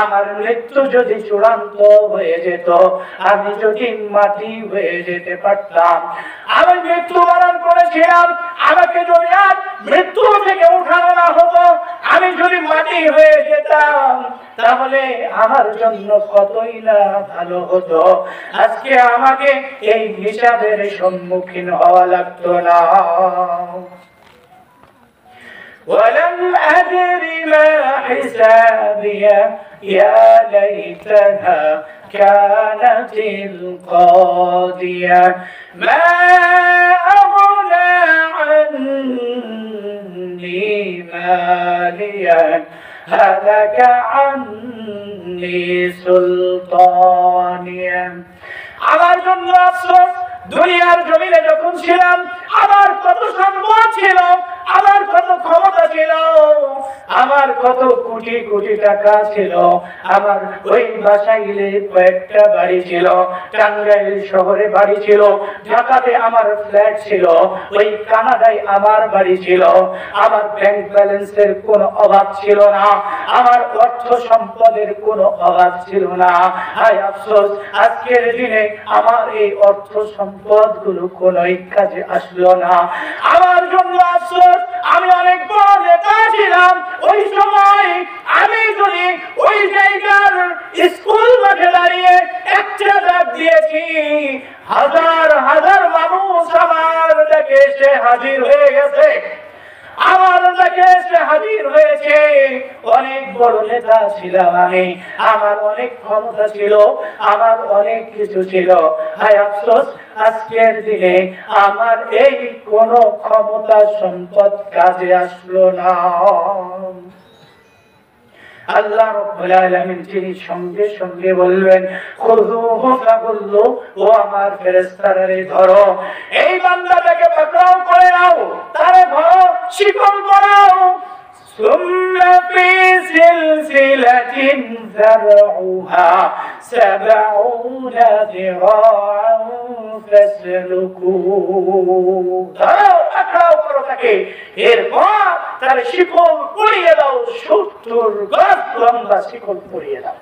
Speaker 1: আমার মৃত্যু যদি চূড়ান্ত হয়ে যেত, আমি যদি মাটি হয়ে যেতে পারতাম, আমি মৃত্যুবরণ করেছিলাম, আমাকে যদি আর মৃত্যু থেকে উঠানো না হতো, আমি যদি মাটি হয়ে যেতাম, তাহলে আমার জন্য কতই না ভালো হতো। আজকে আমাকে এই হিসাবের সম্মুখীন হওয়া লাগতো না। ولم أدر ما حسابي يا ليتها كانت القاضية ما أغنى عني ماليا هلك عني سلطانيا আমার জন্য আফসোস, দুনিয়ার জমিনে যখন ছিলাম আমার কত সম্পদ ছিল, আমার কত ক্ষমতা ছিল, আমার কত কোটি কোটি টাকা ছিল, আমার ওই বাসাইলে কয়েকটা বাড়ি ছিল, টাঙ্গাইল শহরে বাড়ি ছিল, ঢাকাতে আমার ফ্ল্যাট ছিল, ওই কানাডায় আমার বাড়ি ছিল, আমার ব্যাংক ব্যালেন্সের কোনো অভাব ছিল না, আমার অর্থ সম্পদের কোনো অভাব ছিল না। হায় আফসোস, আজকের দিনে আমার এই অর্থ সম্পদ গুলো কোন কাজে আসলো না। আমার জন্য আফসোস, আমি অনেক বড় নেতা ছিলাম, ওই সময় আমি যদি ওই জায়গার স্কুল মাঠে দাঁড়িয়ে একটা ডাক দিয়েছি, হাজার হাজার মানুষ আমার ডাকে এসে হাজির হয়ে গেছে, আমার কাছে এসে হাজির হয়েছে। অনেক বড় নেতা ছিলাম আমি, আমার অনেক ক্ষমতা ছিল, আমার অনেক কিছু ছিল। হায় আফসোস, আজকের দিনে আমার এই কোন ক্ষমতা সম্পদ কাজে আসলো না। আল্লাহ রাব্বুল আলামিন তিনি সঙ্গে সঙ্গে বলবেন, খুযুহু ফাগুল্লু, ও আমার ফেরেশতারা ধরো, এই বান্দাটাকে পাকড়াও করে নাও, তারে ধরো, শিকল পরাও। সুম্মা ফি সিলসিলাতিন যারউহা 70 যিরাআন ফাসলুকু, ধরো, পাকড়াও করো তাকে, এরপর তার শিকল পরিয়ে দাও, 70 গজ লম্বা শিকল পরিয়ে দাও,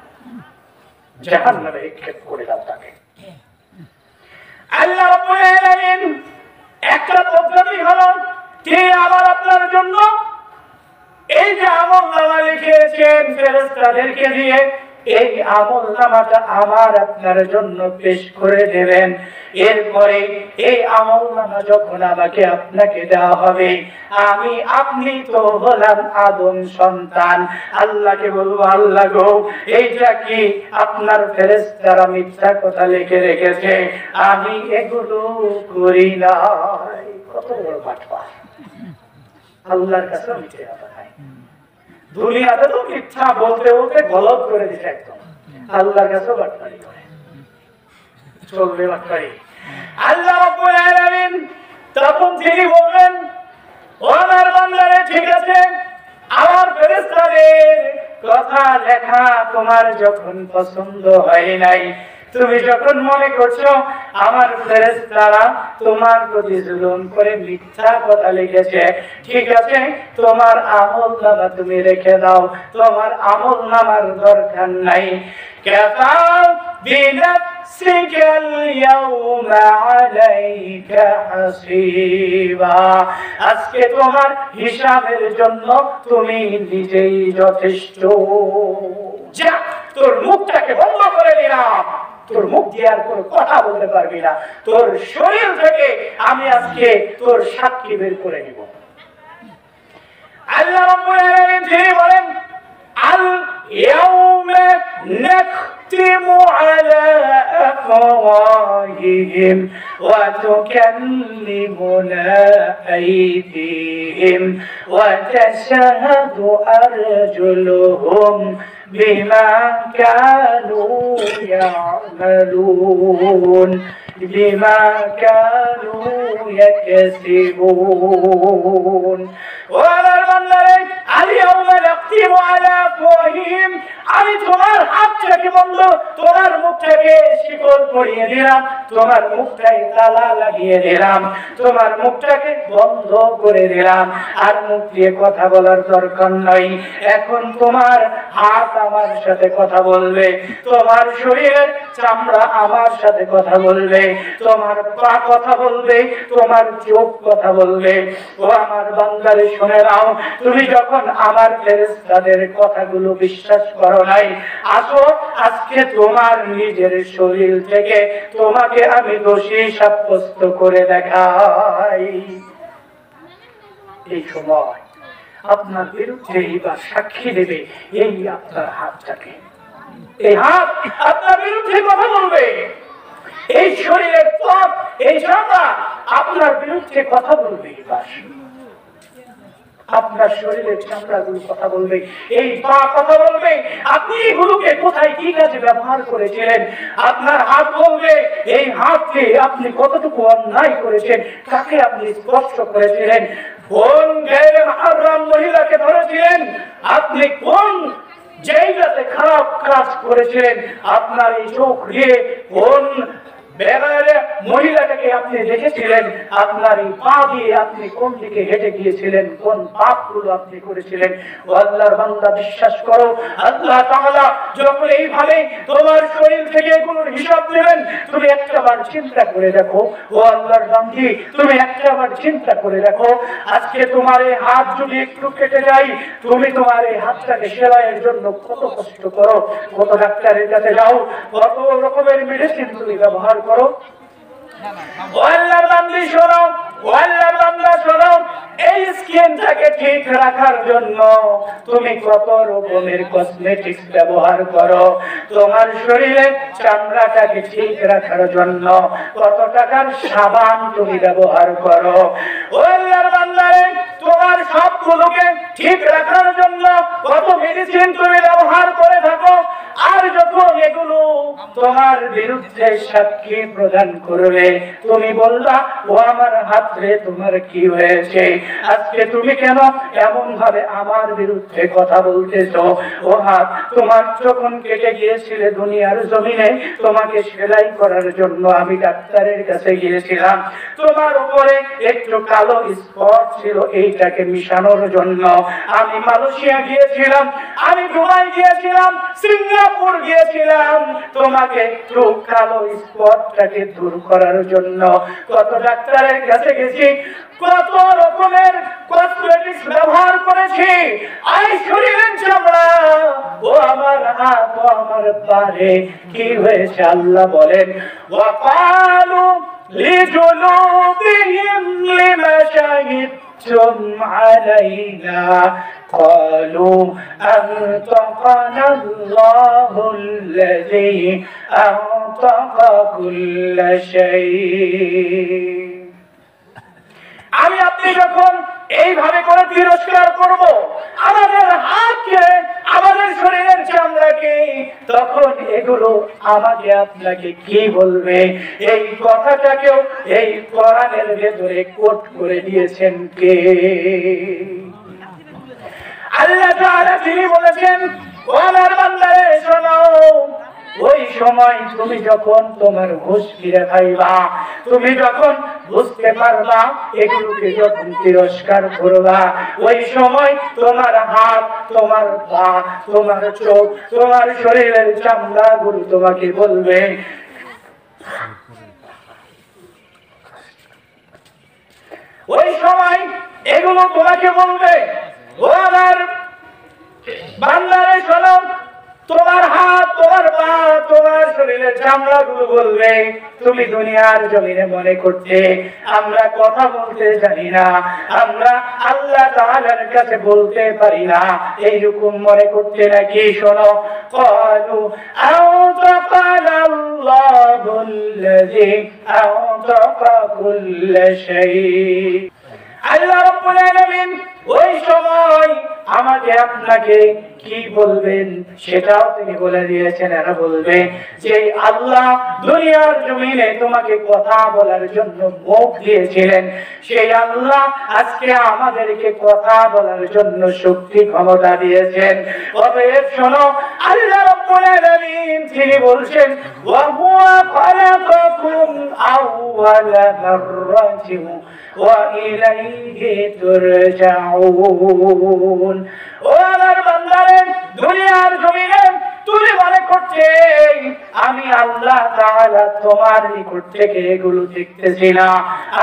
Speaker 1: জাহান্নামে নিক্ষেপ করে দাও তাকে। আল্লাহ রাব্বুল আলামিন একটা পদ্ধতি হলো, তিনি আমার আপনার জন্য এই যে আমলনামা লিখেছেন ফেরেশতাদেরকে দিয়ে, এই আমলনামাটা আমার আপনার জন্য পেশ করে দেবেন। এরপরে এই আমলনামা যখন আমাকে আপনাকে দেওয়া হবে, আমি আপনি তো হলাম আদম সন্তান, আল্লাহকে বলবো, আল্লাহ গো, এইটা কি আপনার ফেরেশতারা মিথ্যা কথা লিখে রেখেছে, আমি এগুলো করি নাই। কত বড় বাটপার! আল্লাহর কাছে মিথ্যা কথা নাই। দুনিয়াতে তো মিথ্যা বলতে বলতে গলত করে দিচ্ছে একদম, আল্লাহর কাছে বাটপারি করে চলবে, বাটপারি। আল্লাহ রাব্বুল আলামিন তখন তিনি বলবেন, ও আমার বান্দারে, ঠিক আছে, আমার ফেরেশতাদের কথা লেখা তোমার যখন পছন্দ হয় নাই, তুমি যখন মনে করছো আমার ফেরেশতারা তোমার প্রতি জুলুম করে মিথ্যা কথা লিখেছে, ঠিক আছে, তোমার আমলনামা তুমি রেখে দাও, তোমার আমলনামার দরকার নাই। কাফা বিনাফসিকাল ইয়াউমা আলাইকা হাসিবা, আজকে তোমার হিসাবের জন্য তুমি নিজেই যথেষ্ট। যা, তোর মুখটাকে বন্ধ করে দিলাম, তোর মুখ দিয়ে আর কোনো কথা বলতে পারবি না, তোর শরীর থেকে আমি আজকে তোর সাক্ষী বের করে নিব। আল্লাহ রাব্বুল আলামিন তিনি বলেন, আল ইয়াউমা নাখতিমু আলা আফওয়াহিহিম ওয়া তুকাল্লিমুনা আইদিহিম ওয়া তাশহাদু আরজুলুহুম বিমা কানু ইয়ামালুন বিমা কানু ইয়াকসিবুন। ওয়ালার বান্দারে আলিয়াউমা নাখতিমু আলা আফওয়াহিহিম, আমি তোমার হাতটাকে বন্ধ, তোমার মুখটাকে শিকল পরিয়ে দিলাম, তোমার মুখটাই তালা লাগিয়ে দিলাম, তোমার মুখটাকে বন্ধ করে দিলাম, আর মুখ দিয়ে কথা বলার দরকার নাই। এখন তোমার হাত আমার সাথে কথা বলবে, তোমার শরীরের চামড়া আমার সাথে কথা বলবে, তোমার পা কথা বলবে, তোমার চোখ কথা বলবে। ও আমার বান্দারে শুনে নাও, তুমি যখন আমার ফেরেশতাদের কথাগুলো বিশ্বাস করো নাই, আসো আজকে তোমার নিজের শরীর থেকে তোমাকে আমি দোষী সাব্যস্ত করে দেখাই। এই সময় আপনার বিরুদ্ধে এইবার সাক্ষী দেবে এই আপনার হাতটাকে, এই হাত আপনার বিরুদ্ধে কথা বলবে, এই শরীরের ত্বক, এই চামড়া আপনার বিরুদ্ধে কথা বলবে। এবার আপনার শরীরের চামড়াগুলো কথা বলবে, এই পা কথা বলবে, আপনি এগুলোকে কোথায় কি কাজে ব্যবহার করেছিলেন। আপনার হাত বলবে, এই হাতকে আপনি কতটুকু অন্যায় করেছেন, কাকে আপনি স্পর্শ করেছিলেন, কোন গায়ে হারাম মহিলাকে ধরেছিলেন, আপনি কোন জায়গাতে খারাপ কাজ করেছিলেন, আপনার এই চোখ দিয়ে কোন বেগারে মহিলাটাকে আপনি দেখেছিলেন, আপনার এই পা দিয়ে আপনি কোন দিকে হেঁটে গিয়েছিলেন, কোন পাপগুলো আপনি করেছিলেন। ও আল্লাহর বান্দা বিশ্বাস করো, আল্লাহ তাআলা যখন এইভাবে তোমার শরীর থেকে এগুলোর হিসাব নেবেন, তুমি একটাবার চিন্তা করে দেখো। ও আল্লাহর বান্দি, তুমি একটাবার চিন্তা করে দেখো, আজকে তোমার এই হাত যদি একটু কেটে যায়, তুমি তোমার এই হাতটাকে সেলাইয়ের জন্য কত কষ্ট করো, কত ডাক্তারের কাছে যাও, কত রকমের মেডিসিন তুমি ব্যবহার করো। আল্লাহর বান্দী শোনো, আল্লাহর বান্দা শোনো, এই স্কিনটাকে ঠিক রাখার জন্য তুমি কত রকমের কসমেটিক্স ব্যবহার করো, তোমার শরীরে চামড়াটাকে ঠিক রাখার জন্য কত টাকার সাবান তুমি ব্যবহার করো। আল্লাহর বান্দারে, তোমার সবগুলোকে ঠিক রাখার জন্য কত মেডিসিন তুমি ব্যবহার করে থাকো, আর যখন এগুলো তোমার বিরুদ্ধে সাক্ষী প্রদান করবে, তুমি বলবা, ও আমার হাত রে, তোমার কি হয়েছে, আজকে তুমি কেন এমন ভাবে আমার বিরুদ্ধে কথা বলতেছো। ও হাত, তোমার যখন কেটে গিয়েছিলে দুনিয়ার জমিনে, তোমাকে সেলাই করার জন্য আমি ডাক্তারের কাছে গিয়েছিলাম, তোমার উপরে একটু কালো স্পট ছিল, এইটাকে মিশানোর জন্য আমি মালয়েশিয়া গিয়েছিলাম, আমি দুবাই গিয়েছিলাম, সিঙ্গাপুর গিয়েছিলাম, তোমাকে একটু কালো স্পটটাকে দূর করার জন্য কত ডাক্তারের কাছে গেছি, কত রকমের কসমেটিক্স ব্যবহার করেছি। এই শরীরের চামড়া, ও আমার হাত, ও আমার পায়ে কি হয়েছে আল্লাহ বলেন, ওয়াকালু লিজুলুবিহিম লিমা শাহিদতুম আলাইনা قالوا أنطقنا الله الذي أنطق كل شيء। আমি আপনি যখন এইভাবে করে তিরস্কার করব আমাদের হাতকে, আমাদের শরীরের চামড়াকে, তখন এগুলো আমাকে আপনাকে কি বলবে, এই কথাটাকেও এই কোরআনের ভেতরে কোট করে দিয়েছেন কে? আল্লাহ তাআলা তিনি বলেছেন, ও আমার বান্দারে শোনো, ওই সময় তুমি যখন তোমার হুঁশ ফিরে পাইবা, তুমি যখন বুঝতে পারবা, এগুলোকে যখন তিরস্কার করবা, ওই সময় তোমার হাত, তোমার পা, তোমার চোখ, তোমার শরীরের চামড়াগুলো তোমাকে বলবে, ওই সময় এগুলো তোমাকে বলবে, ও আমার বান্দারে শোনো, তোমার হাত, তোমার পা, তোমার শরীরের চামড়াগুলো বলবে তুমি দুনিয়ার জমিনে মনে করতে আমরা কথা বলতে জানি না, আমরা আল্লাহ তাআলার কাছে বলতে পারি না, এইরকম মনে করতে নাকি? শোনো, ক্বালু আওতাকানা আল্লাহুল্লাযী আওতাকা কুল্লা শাই। আল্লাহ রাব্বুল আলামিন ওই সময় আমাকে আপনাকে কি বলবেন সেটাও তিনি বলে দিয়েছেন। এরা বলবে যে আল্লাহ দুনিয়ার জমিনে তোমাকে কথা বলার জন্য মুখ দিয়েছিলেন, সেই আল্লাহ আজকে আমাদেরকে কথা বলার জন্য শক্তি ক্ষমতা দিয়েছেন। অতএব শোনো, আল্লাহ রাব্বুল আলামিন তিনি বলছেন ওয়া হুয়া খালাকাকুম আউওয়ালা মাররাতিন ওয়া ইলাইহি তুরজাউন। ও আমার বান্দারে, দুনিয়ার জমিনে তুমি মনে করছে আমি আল্লাহ তাআলা তোমার নিকট থেকে এগুলো দেখতেছি না,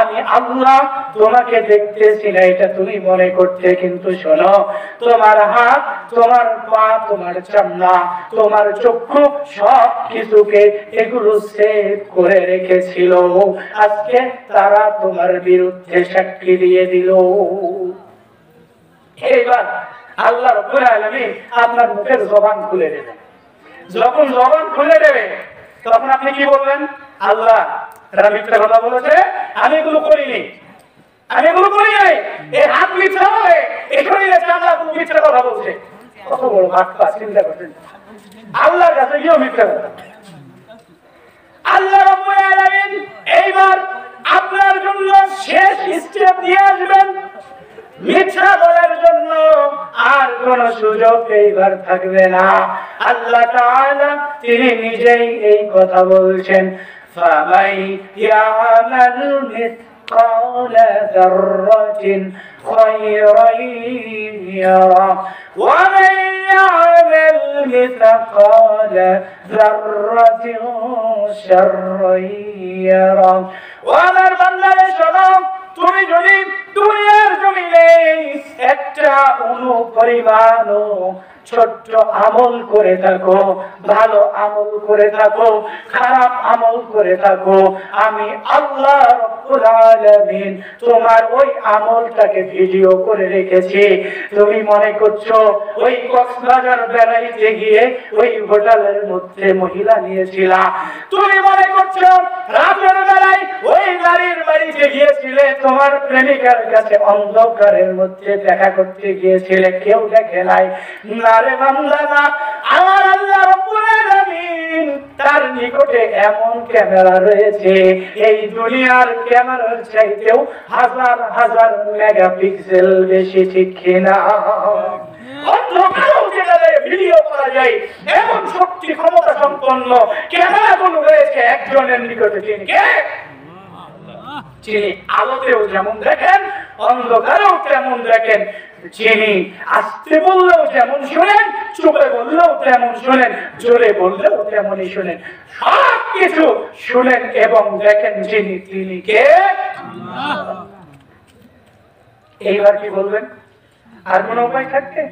Speaker 1: আমি আল্লাহ তোমাকে দেখতেছি না, এটা তুমি মনে করতে। কিন্তু শোনো, তোমার হাত, তোমার পা, তোমার চামড়া, তোমার চক্ষু সব কিছুকে এগুলো সেভ করে রেখেছিল, আজকে তারা তোমার বিরুদ্ধে সাক্ষী দিয়ে দিল। এইবার আল্লাহ রাব্বুল আলামিন আপনার মুখের জবান খুলে দেবেন। যখন জবান খুলে দেবে তখন আপনি কি বলবেন? আল্লাহ এরা মিথ্যা কথা বলেছে, আমি এগুলো করিনি, আমি এগুলো করি নাই, এই হাত মিথ্যা বলে, এই শরীরে চামড়া মিথ্যা কথা বলছে। কত বড় ভাটপা, চিন্তা করছেন? আল্লাহর কাছে গিয়েও মিথ্যা কথা। আল্লাহ রাব্বুল আলামিন এইবার আপনার জন্য শেষ স্টেপ দিয়ে আসবেন। মিথ্যা বলার জন্য আর কোন সুযোগ এইবার থাকবে না। আল্লাহ তাআলা তিনি নিজেই এই কথা বলছেন, ফামাই ইয়ামাল মিথকালা যাররাতিন খায়রান ইয়ারা ওয়া মান ইয়ামাল মিথকালা যাররাতিন শাররান ইয়ারা। ওয়া আমার বান্দারা শোনো, তুমি যদি দুনিয়ার জমিনে একটা অনুপরিমাণও ছোট্ট আমল করে থাকো, ভালো আমল করে থাকো, খারাপ আমল করে থাকো, আমি আল্লাহ রাব্বুল আলামিন তোমার ওই আমলটাকে ভিডিও করে রেখেছি। তুমি মনে করছো ওই কক্সবাজার বেড়াইতে গিয়ে ওই হোটেলের মধ্যে মহিলা নিয়েছিলা, তুমি মনে করছো রাতের বেলায় ওই নারীর বাড়িতে গিয়েছিলে, তোমার প্রেমিকার কাছে অন্ধকারের মধ্যে দেখা করতে গিয়েছিলে, কেউ দেখে নাই। না রে বান্দা, না, আমার আল্লাহ রাব্বুল আলামিন তার নিকটে এমন ক্যামেরা রয়েছে, এই দুনিয়ার ক্যামেরার চাইতেও হাজার হাজার মেগাপিক্সেল বেশি, ঠিক কিনা? অন্ধকারেও যেটাতে ভিডিও করা যায় এমন শক্তি ক্ষমতা সম্পন্ন ক্যামেরাগুলো রয়েছে একজনের নিকটে। তিনি কে? যিনি আলোতেও যেমন দেখেন, অন্ধকারেও তেমন দেখেন, যিনি আসতে বললেও যেমন শোনেন, চুপে বললেও তেমন শোনেন, জোরে বললেও তেমনই শোনেন, সব কিছু শুনেন এবং দেখেন যিনি, তিনি কে? এইবার কি বলবেন? আর কোন উপায় থাকবে?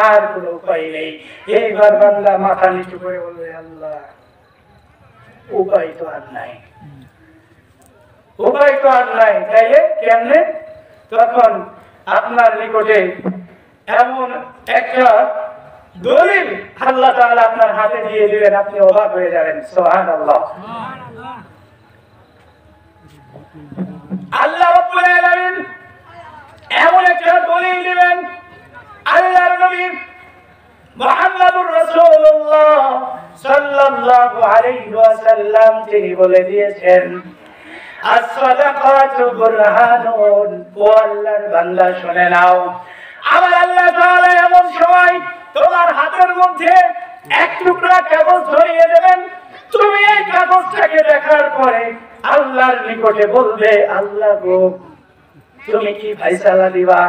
Speaker 1: আর কোন উপায় নেই। এইবার বান্দা মাথা নিচু করে বলবে, আল্লাহ উপায় তো আর নাই, উপায় তো আর নাই, তাইলে কেমনে? তখন আপনার নিকটে এমন একটা দলিল আল্লাহ তাআলা আপনার হাতে দিয়ে দিবেন, আপনি অবাক হয়ে যাবেন। সুবহানাল্লাহ। আল্লাহ রাব্বুল আলামিন এমন একটা দলিল দিবেন, আল্লাহর নবী মুহাম্মদুর রাসূলুল্লাহ সাল্লাল্লাহু আলাইহি ওয়াসাল্লাম তিনি বলে দিয়েছেন, as-sadaqatu burhanun। ও আল্লাহর বান্দা শুনে নাও, আমার আল্লাহ তাআলা এমন সময় তোমার হাতের মধ্যে এক টুকরা কাগজ ধরিয়ে দেবেন, তুমি এই কাগজটাকে দেখার পরে আল্লাহর নিকটে বলবে, আল্লাহ গো তুমি কি ফয়সালা দিবা?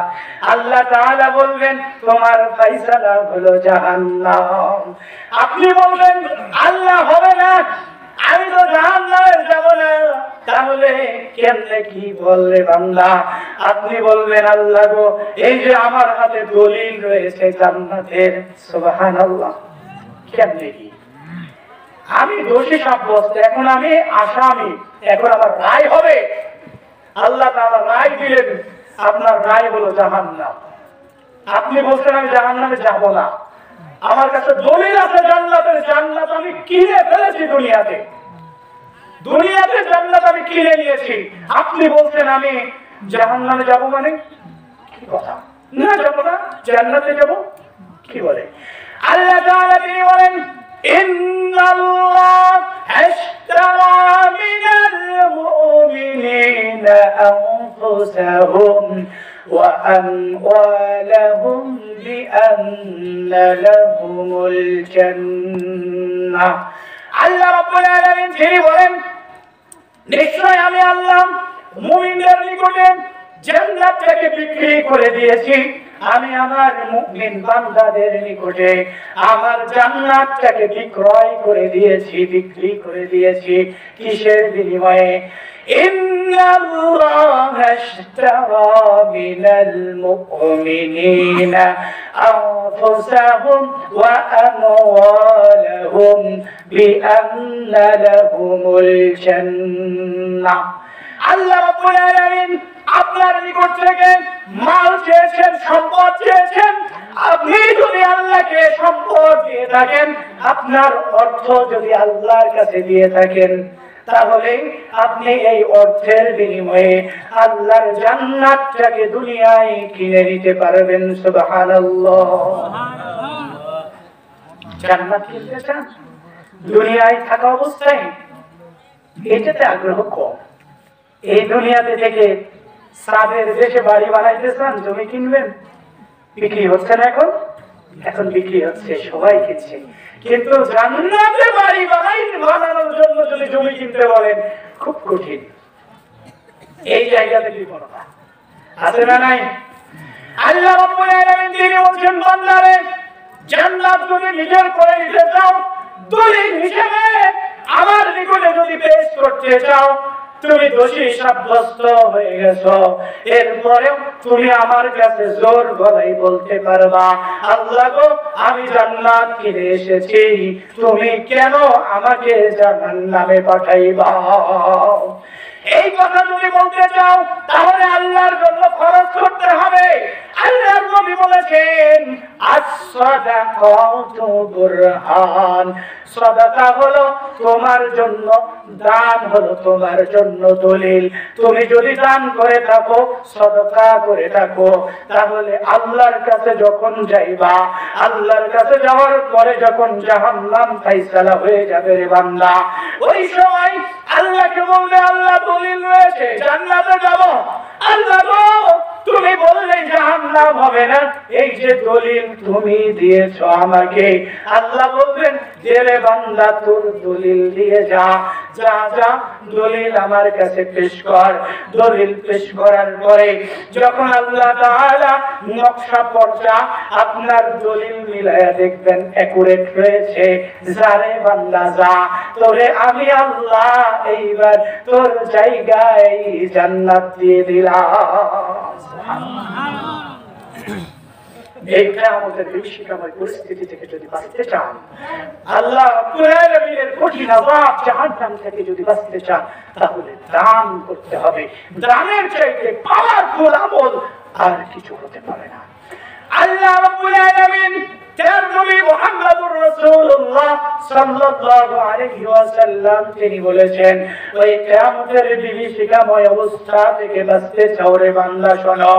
Speaker 1: আল্লাহ তাআলা বলবেন, তোমার ফয়সালা হলো জাহান্নাম। আপনি বলবেন, আল্লাহ হবে না, আমি তো জাহান্নামে যাব না। তাহলে কেমনে কি বললে বান্দা? আপনি বলবেন, আল্লাহ গো এই যে আমার হাতে দলিল রয়েছে জান্নাতের। সুবহানাল্লাহ। কেমনে কি? আমি দোষী সাব্যস্ত, এখন আমি আসামি, এখন আমার রায় হবে। আল্লাহ তাআলা রায় দিলেন, আপনার রায় হলো জাহান্নাম। আপনি বলছেন আমি জাহান্নামে যাব না, আমার কাছে দলিল আছে জান্নাতের। জান্নাত আমি কিনে ফেলেছি দুনিয়াতে, দুনিয়াতে জান্নাত আমি কিনে নিয়েছি। আপনি বলছেন আমি জাহান্নামে যাব, মানে কি কথা? না যাব না, জান্নাতে যাব, কি বলে? আল্লাহ তাআলা তিনি বলেন ইন্নাল্লাহ আশতারা মিনাল মুমিনিনা আনফুসাহুম ওয়া আমওয়ালাহুম বিআন্না লাহুমুল জান্নাহ। আল্লাহ রাব্বুল আলামিন তিনি বলেন নিশ্চয় আমি আল্লাহ মুমিনদের নিকটে জান্নাতটাকে বিক্রি করে দিয়েছি। আমি আমার মুমিন বান্দাদের নিকটে আমার জান্নাতটাকে বিক্রয় করে দিয়েছি, বিক্রি করে দিয়েছি। কিসের বিনিময়ে? ইন্নাল্লাহা আশতারা মিনাল মুমিনিনা আনফুসাহুম ওয়া আমওয়ালাহুম বিআন্না লাহুমুল জান্নাহ। আল্লাহ রাব্বুল আলামিন আপনার নিকট থেকে মাল চেয়েছেন, সম্পদ চেয়েছেন। আপনি যদি আল্লাহকে সম্পদ দিয়ে থাকেন, আপনার অর্থ যদি আল্লাহর কাছে দিয়ে থাকেন, তাহলে আপনি এই অর্থের বিনিময়ে আল্লাহর জান্নাতটাকে দুনিয়ায় কিনে নিতে পারবেন। সুবহানাল্লাহ। জান্নাত কিনতে চান? দুনিয়ায় থাকা অবস্থায় এটাতে আগ্রহ কম। এই দুনিয়াতে থেকে সাদের দেশে বাড়ি বানাইতে চান, জমি কিনবেন, বিক্রি হচ্ছে না এখন? এখন বিক্রি হচ্ছে, সবাই কিনছে। কিন্তু জান্নাতে বাড়ি বানানোর জন্য যদি জমি কিনতে বলেন, খুব কঠিন। এই জায়গাতে বিপন্নতা আছে না নাই? আল্লাহ রাব্বুল আলামিন তিনি বলেন বান্দারে, জান্নাত যদি নিজের করে নিতে চাও, দলিল হিসেবে আমার নিকটে যদি পেশ করতে চাও, তুমি দোষী সাব্যস্ত হয়ে গেছো। এরপরেও তুমি আমার কাছে জোর গলায় বলতে পারবা, আল্লাহ গো আমি জান্নাত কিনে এসেছি, তুমি কেন আমাকে জাহান্নামে পাঠাইবা? এই কথা যদি বলতে চাও, তাহলে আল্লাহর জন্য খরচ করতে হবে। আল্লাহর নবী বলেছেন as-সাদাকাতু বুরহান। সাদাকা হলো তোমার জন্য, দান হলো তোমার জন্য দলিল। তুমি যদি দান করে থাকো, সাদাকা করে থাকো, তাহলে আল্লাহর কাছে যখন যাইবা, আল্লাহর কাছে যাওয়ার পরে যখন জাহান্নাম ফায়সালা হয়ে যাবে রে বান্দা, ওই সময় আল্লাহকে বলবে আল্লাহ দলিল রয়েছে, জান্নাতে যাব। আল্লাহ গো তুমি বললে জাহান্নাম হবে না, এই যে দলিল তুমি দিয়েছো আমাকে। আল্লাহ বলবেন যে রে বান্দা তোর দলিল দিয়ে যা, যা যা দলিল আমার কাছে পেশ কর। দলিল পেশ করার পরে যখন আল্লাহ তাআলা নকশা পর্চা আপনার দলিল মিলায়া দেখবেন একুরেট রয়েছে, যারে বান্দা যা, তোরে আমি আল্লাহ এইবার তোর জায়গায় জান্নাত দিয়ে দিলাম। এইটা আমাদের বিভীষিকাময় পরিস্থিতি থেকে যদি বাঁচতে চান, আল্লাহ রাব্বুল আলামিনের কঠিন আযাব জাহান্নাম থেকে যদি বাঁচতে চান, তাহলে দান করতে হবে। দানের চাইতে পাওয়ারফুল আমল আর কিছু হতে পারে না। আল্লাহ রাব্বুল আলামিন তার নবী মুহাম্মদুর রাসূলুল্লাহ সাল্লাল্লাহু আলাইহি ওয়াসাল্লাম তিনি বলেছেন, ওই কিয়ামতের বিভীষিকাময় অবস্থা থেকে বাঁচতে চাও রে বান্দা, শোনো,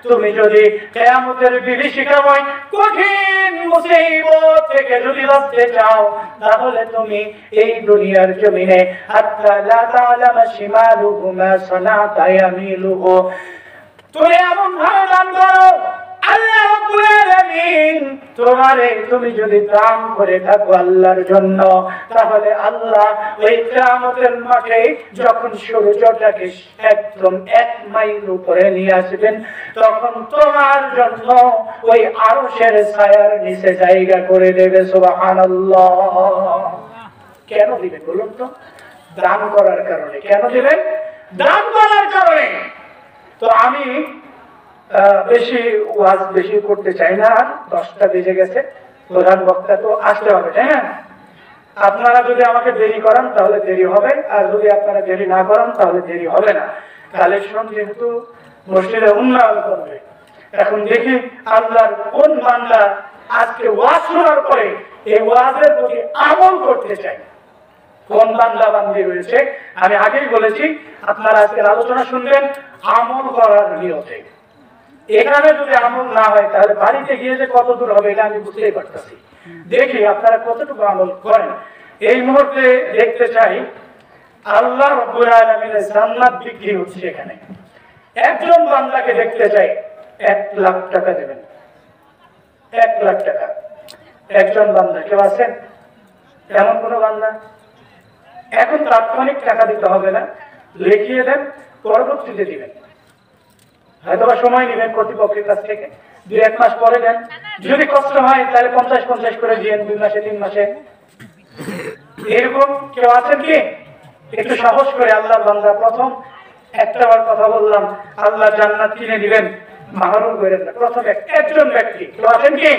Speaker 1: তুমি যদি কিয়ামতের বিভীষিকাময় কঠিন মুসিবত থেকে যদি বাঁচতে চাও, তাহলে তুমি এই দুনিয়ার জমিনে হাত্তা লা তা'লামা শিমালুহু মা সানাতা ইয়ামিলুহু, তুমি এমন ভাবে দান করো আল্লাহ রাব্বুল আলামিন তোমারে, তুমি যদি দান করে থাকো আল্লাহর জন্য, তাহলে আল্লাহ ওই কিয়ামতের মাঠে যখন সূর্যটাকে একদম 1 মাইল উপরে নিয়ে আসবেন, তখন তোমার জন্য ওই আরশের ছায়ার নিচে জায়গা করে দেবে। সুবহানাল্লাহ। কেন দিবেন বলুন তো? দান করার কারণে। কেন দিবেন? দান করার কারণে। তো আমি বেশি ওয়াজ বেশি করতে চাই না, আর 10টা বেজে গেছে। প্রধান বক্তা তো আসতে হবে, তাই না? আপনারা যদি আমাকে দেরি করান তাহলে দেরি হবে, আর যদি আপনারা দেরি না করান তাহলে দেরি হবে না। কালেকশন যেহেতু মসজিদে উন্নয়ন করবে, এখন দেখি আল্লাহর কোন বান্দা আজকে ওয়াজ শোনার পরে এই ওয়াজের প্রতি আমল করতে চাই, কোন বান্দা বান্দি রয়েছে। আমি আগেই বলেছি আপনারা আজকের আলোচনা শুনবেন আমল করার নিয়তে। এখানে যদি আমল না হয় তাহলে বাড়িতে গিয়ে যে কত দূর হবে এটা আমি বুঝতেই পারতেছি। দেখি আপনারা কতটুকু আমল করেন। এই মুহূর্তে দেখতে চাই আল্লাহ রাব্বুল আলামিনের জান্নাত বিক্রি হচ্ছে এখানে। একজন বান্দাকে দেখতে চাই 1 লাখ টাকা দেবেন, 1 লাখ টাকা। একজন বান্দা কেউ আছেন এমন কোন বান্দা? এখন তাৎক্ষণিক টাকা দিতে হবে না, লিখিয়ে দেন, পরবর্তীতে দিবেন। হয়তো সময় নেবেন কর্তৃপক্ষের কাছ থেকে, 2-1 মাস পরে দেন। যদি কষ্ট হয় তাহলে 50-50 করে দিয়েন, 2 মাসে 3 মাসে। এরকম কেউ আছেন কি? একটু সাহস করে আল্লাহর বান্দা। প্রথম একটাবার কথা বললাম, আল্লাহ জান্নাত কিনে দিবেন, মাহরুম করেন না। প্রথম একজন ব্যক্তি কেউ আছেন কি?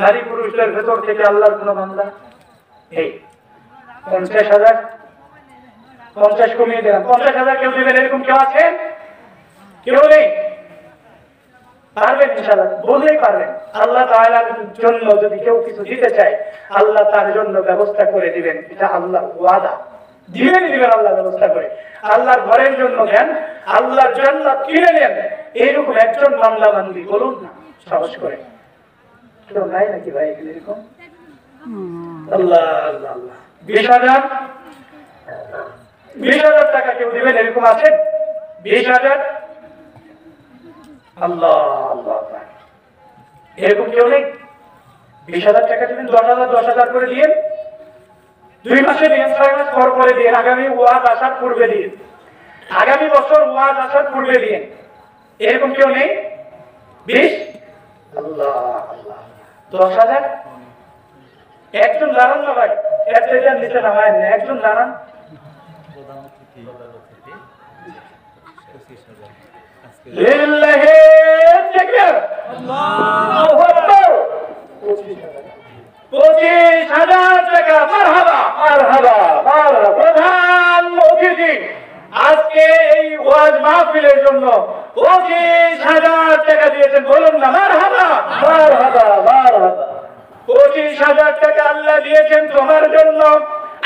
Speaker 1: নারী পুরুষদের ভেতর থেকে আল্লাহর কোন বান্দা? এই 50,000, 50 কমিয়ে দিলাম, 50,000 কেউ দিবেন, এরকম কেউ আছেন? কেউ নেই? পারবেন ইনশাআল্লাহ, বললেই পারবেন। আল্লাহ তাআলার জন্য যদি কেউ কিছু দিতে চায় আল্লাহ তার জন্য ব্যবস্থা করে দিবেন, এটা আল্লাহর ওয়াদা। দিবেন আল্লাহ ব্যবস্থা করে। আল্লাহর ঘরের জন্য দেন, আল্লাহর জান্নাত কিনে নেন, এইরকম একজন বান্দা বান্দি বলুন না সাহস করে। কেউ নাই নাকি ভাই এখানে এরকম? আল্লাহ আল্লাহ আল্লাহ। 20,000 টাকা কেউ দিবেন, এরকম আছেন? 20,000। আল্লাহ আল্লাহ, এরকম কেউ নেই? 20,000 টাকা দিবেন, 10,000 করে দিয়ে 2 মাসে দিয়ে 6 মাস পর পরে দিয়ে, আগামী ওয়াজ আসার পূর্বে দিয়ে, আগামী বছর ওয়াজ আসার পূর্বে দিয়ে। এরকম কেউ নেই? 20। আল্লাহ আল্লাহ। 10,000। একজন দাঁড়ান না ভাই, এর চাইতে নিচে নামায় না, একজন দাঁড়ান। লিল্লাহি তাকবীর, আল্লাহু আকবার। 25,000 টাকা। মারহাবা মারহাবা মারহাবা। প্রধান অতিথি আজকে এই ওয়াজ মাহফিলের জন্য 25,000 টাকা দিয়েছেন, বলুন না মারহাবা মারহাবা মারহাবা। 25,000 টাকা আল্লাহ দিয়েছেন তোমার জন্য।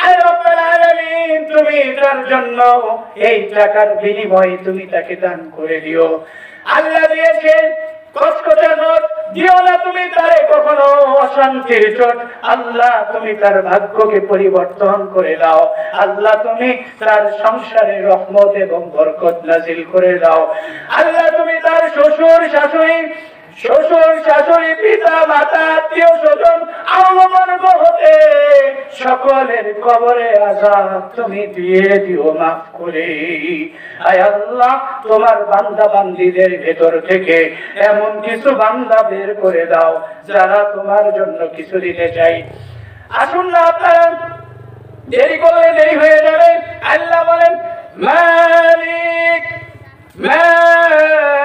Speaker 1: আয় রব্বুল আলামিন, তুমি তার জন্য এই টাকার বিনিময়ে তুমি তাকে দান করে দিও। আল্লাহ দিয়েছেন কসকসা নোট, দিও না তুমি তারে কখনো অশান্তির চোট। আল্লাহ তুমি তার ভাগ্যকে পরিবর্তন করে দাও। আল্লাহ তুমি তার সংসারে রহমত এবং বরকত নাজিল করে দাও। আল্লাহ তুমি তার শ্বশুর শাশুড়ি, পিতা মাতা, আত্মীয় স্বজন, আওয়ামবর্গ হতে সকলের কবরে আযাব তুমি দিয়ে দিও মাফ করে। আয় আল্লাহ, তোমার বান্দা বান্দীদের ভেতর থেকে এমন কিছু বান্দা বের করে দাও যারা তোমার জন্য কিছু দিতে চাই। আসুন না, আপনারা দেরি করলে দেরি হয়ে যাবে। আল্লাহ বলেন মালিক মালিক,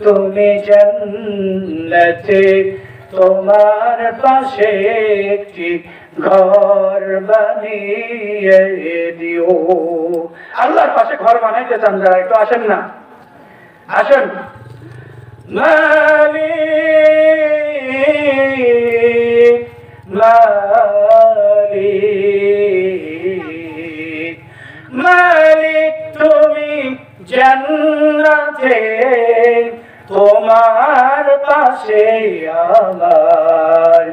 Speaker 1: তুমি জান্নাতে তোমার পাশে একটি ঘর বানিয়ে দিও। আল্লাহর পাশে ঘর বানাইতে চান যারা, একটু আসেন না, আসেন। মালিক মালিক মালিক, তুমি জান্নাতে তোমার পাশে আমার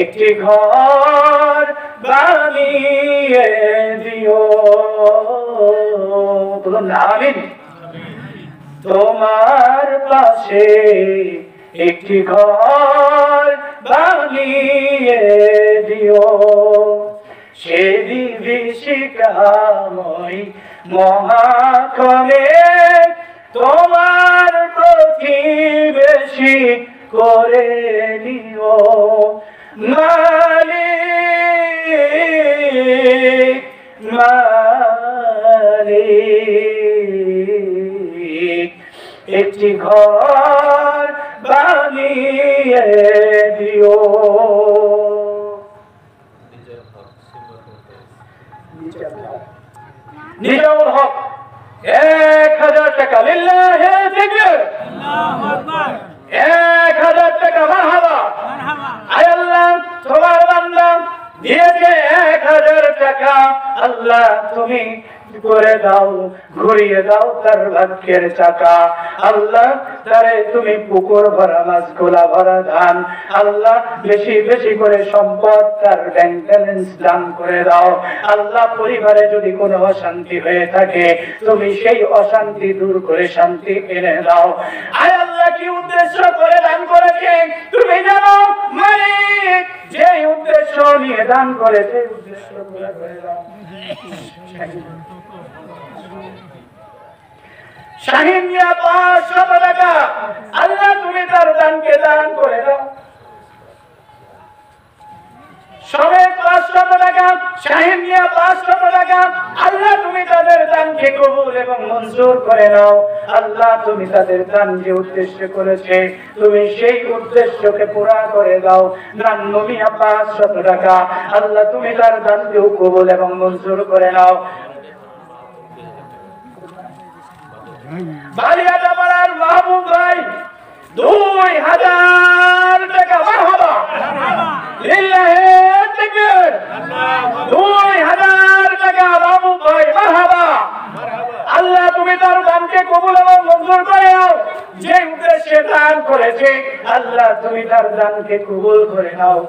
Speaker 1: একটি ঘর বানিয়ে দিও। বলুন না আমিন। তোমার পাশে একটি ঘর বানিয়ে দিও। সে বিভীষিকাময় মহাক্ষণে তোমার প্রতিবেশী করে নিও। মালিক মালিক, একটি ঘর বানিয়ে মিলিয়ে দিও। নিজের হক 1000 টাকা লিল্লাহি তাকবীর, 1000 টাকা মারহাবা। আয় আল্লাহ, তোমার বান্দা দিয়েছে 1000 টাকা, আল্লাহ তুমি করে দাও, ঘুরিয়ে দাও তার ভাগ্যের চাকা। আল্লাহ তারে তুমি পুকুর ভরা মাছ, গোলা ভরা ধান, আল্লাহ বেশি বেশি করে সম্পদ, তার ব্যাংক ব্যালেন্স দান করে দাও। আল্লাহ পরিবারে যদি কোনো অশান্তি হয়ে থাকে, তুমি সেই অশান্তি দূর করে শান্তি এনে দাও। আয় আল্লাহ, কি উদ্দেশ্য করে দান করেছে তুমি জানো মালিক, যে উদ্দেশ্য নিয়ে দান করেছে উদ্দেশ্য পুরা করে দাও। শাহিন মিয়া 500 টাকা, আল্লাহ তুমি তার দানকে দান করে দাও। সবাই 500 টাকা, শাহিন মিয়া 500 টাকা, আল্লাহ তুমি তাদের দানকে কবুল এবং মঞ্জুর করে নাও। আল্লাহ তুমি তাদের দান যে উদ্দেশ্য করেছে, তুমি সেই উদ্দেশ্যকে পুরা করে দাও। নান্নু মিয়া 500 টাকা, আল্লাহ তুমি তার দানকেও কবুল এবং মঞ্জুর করে নাও। বালিয়াটাপাড়ার মাহবুব ভাই 2000 টাকা, মারহাবা লিল্লাহি তাকবীর, 2000 টাকা মাহবুব ভাই, মারহাবা। আল্লাহ তুমি তার দানকে কবুল এবং মঞ্জুর করে নাও। যে উদ্দেশ্যে দান করেছে, আল্লাহ তুমি তার দানকে কবুল করে নাও।